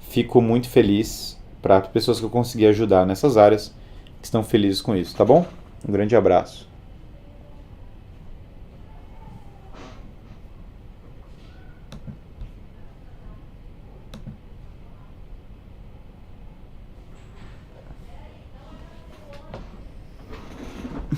Fico muito feliz para pessoas que eu consegui ajudar nessas áreas que estão felizes com isso, tá bom? Um grande abraço.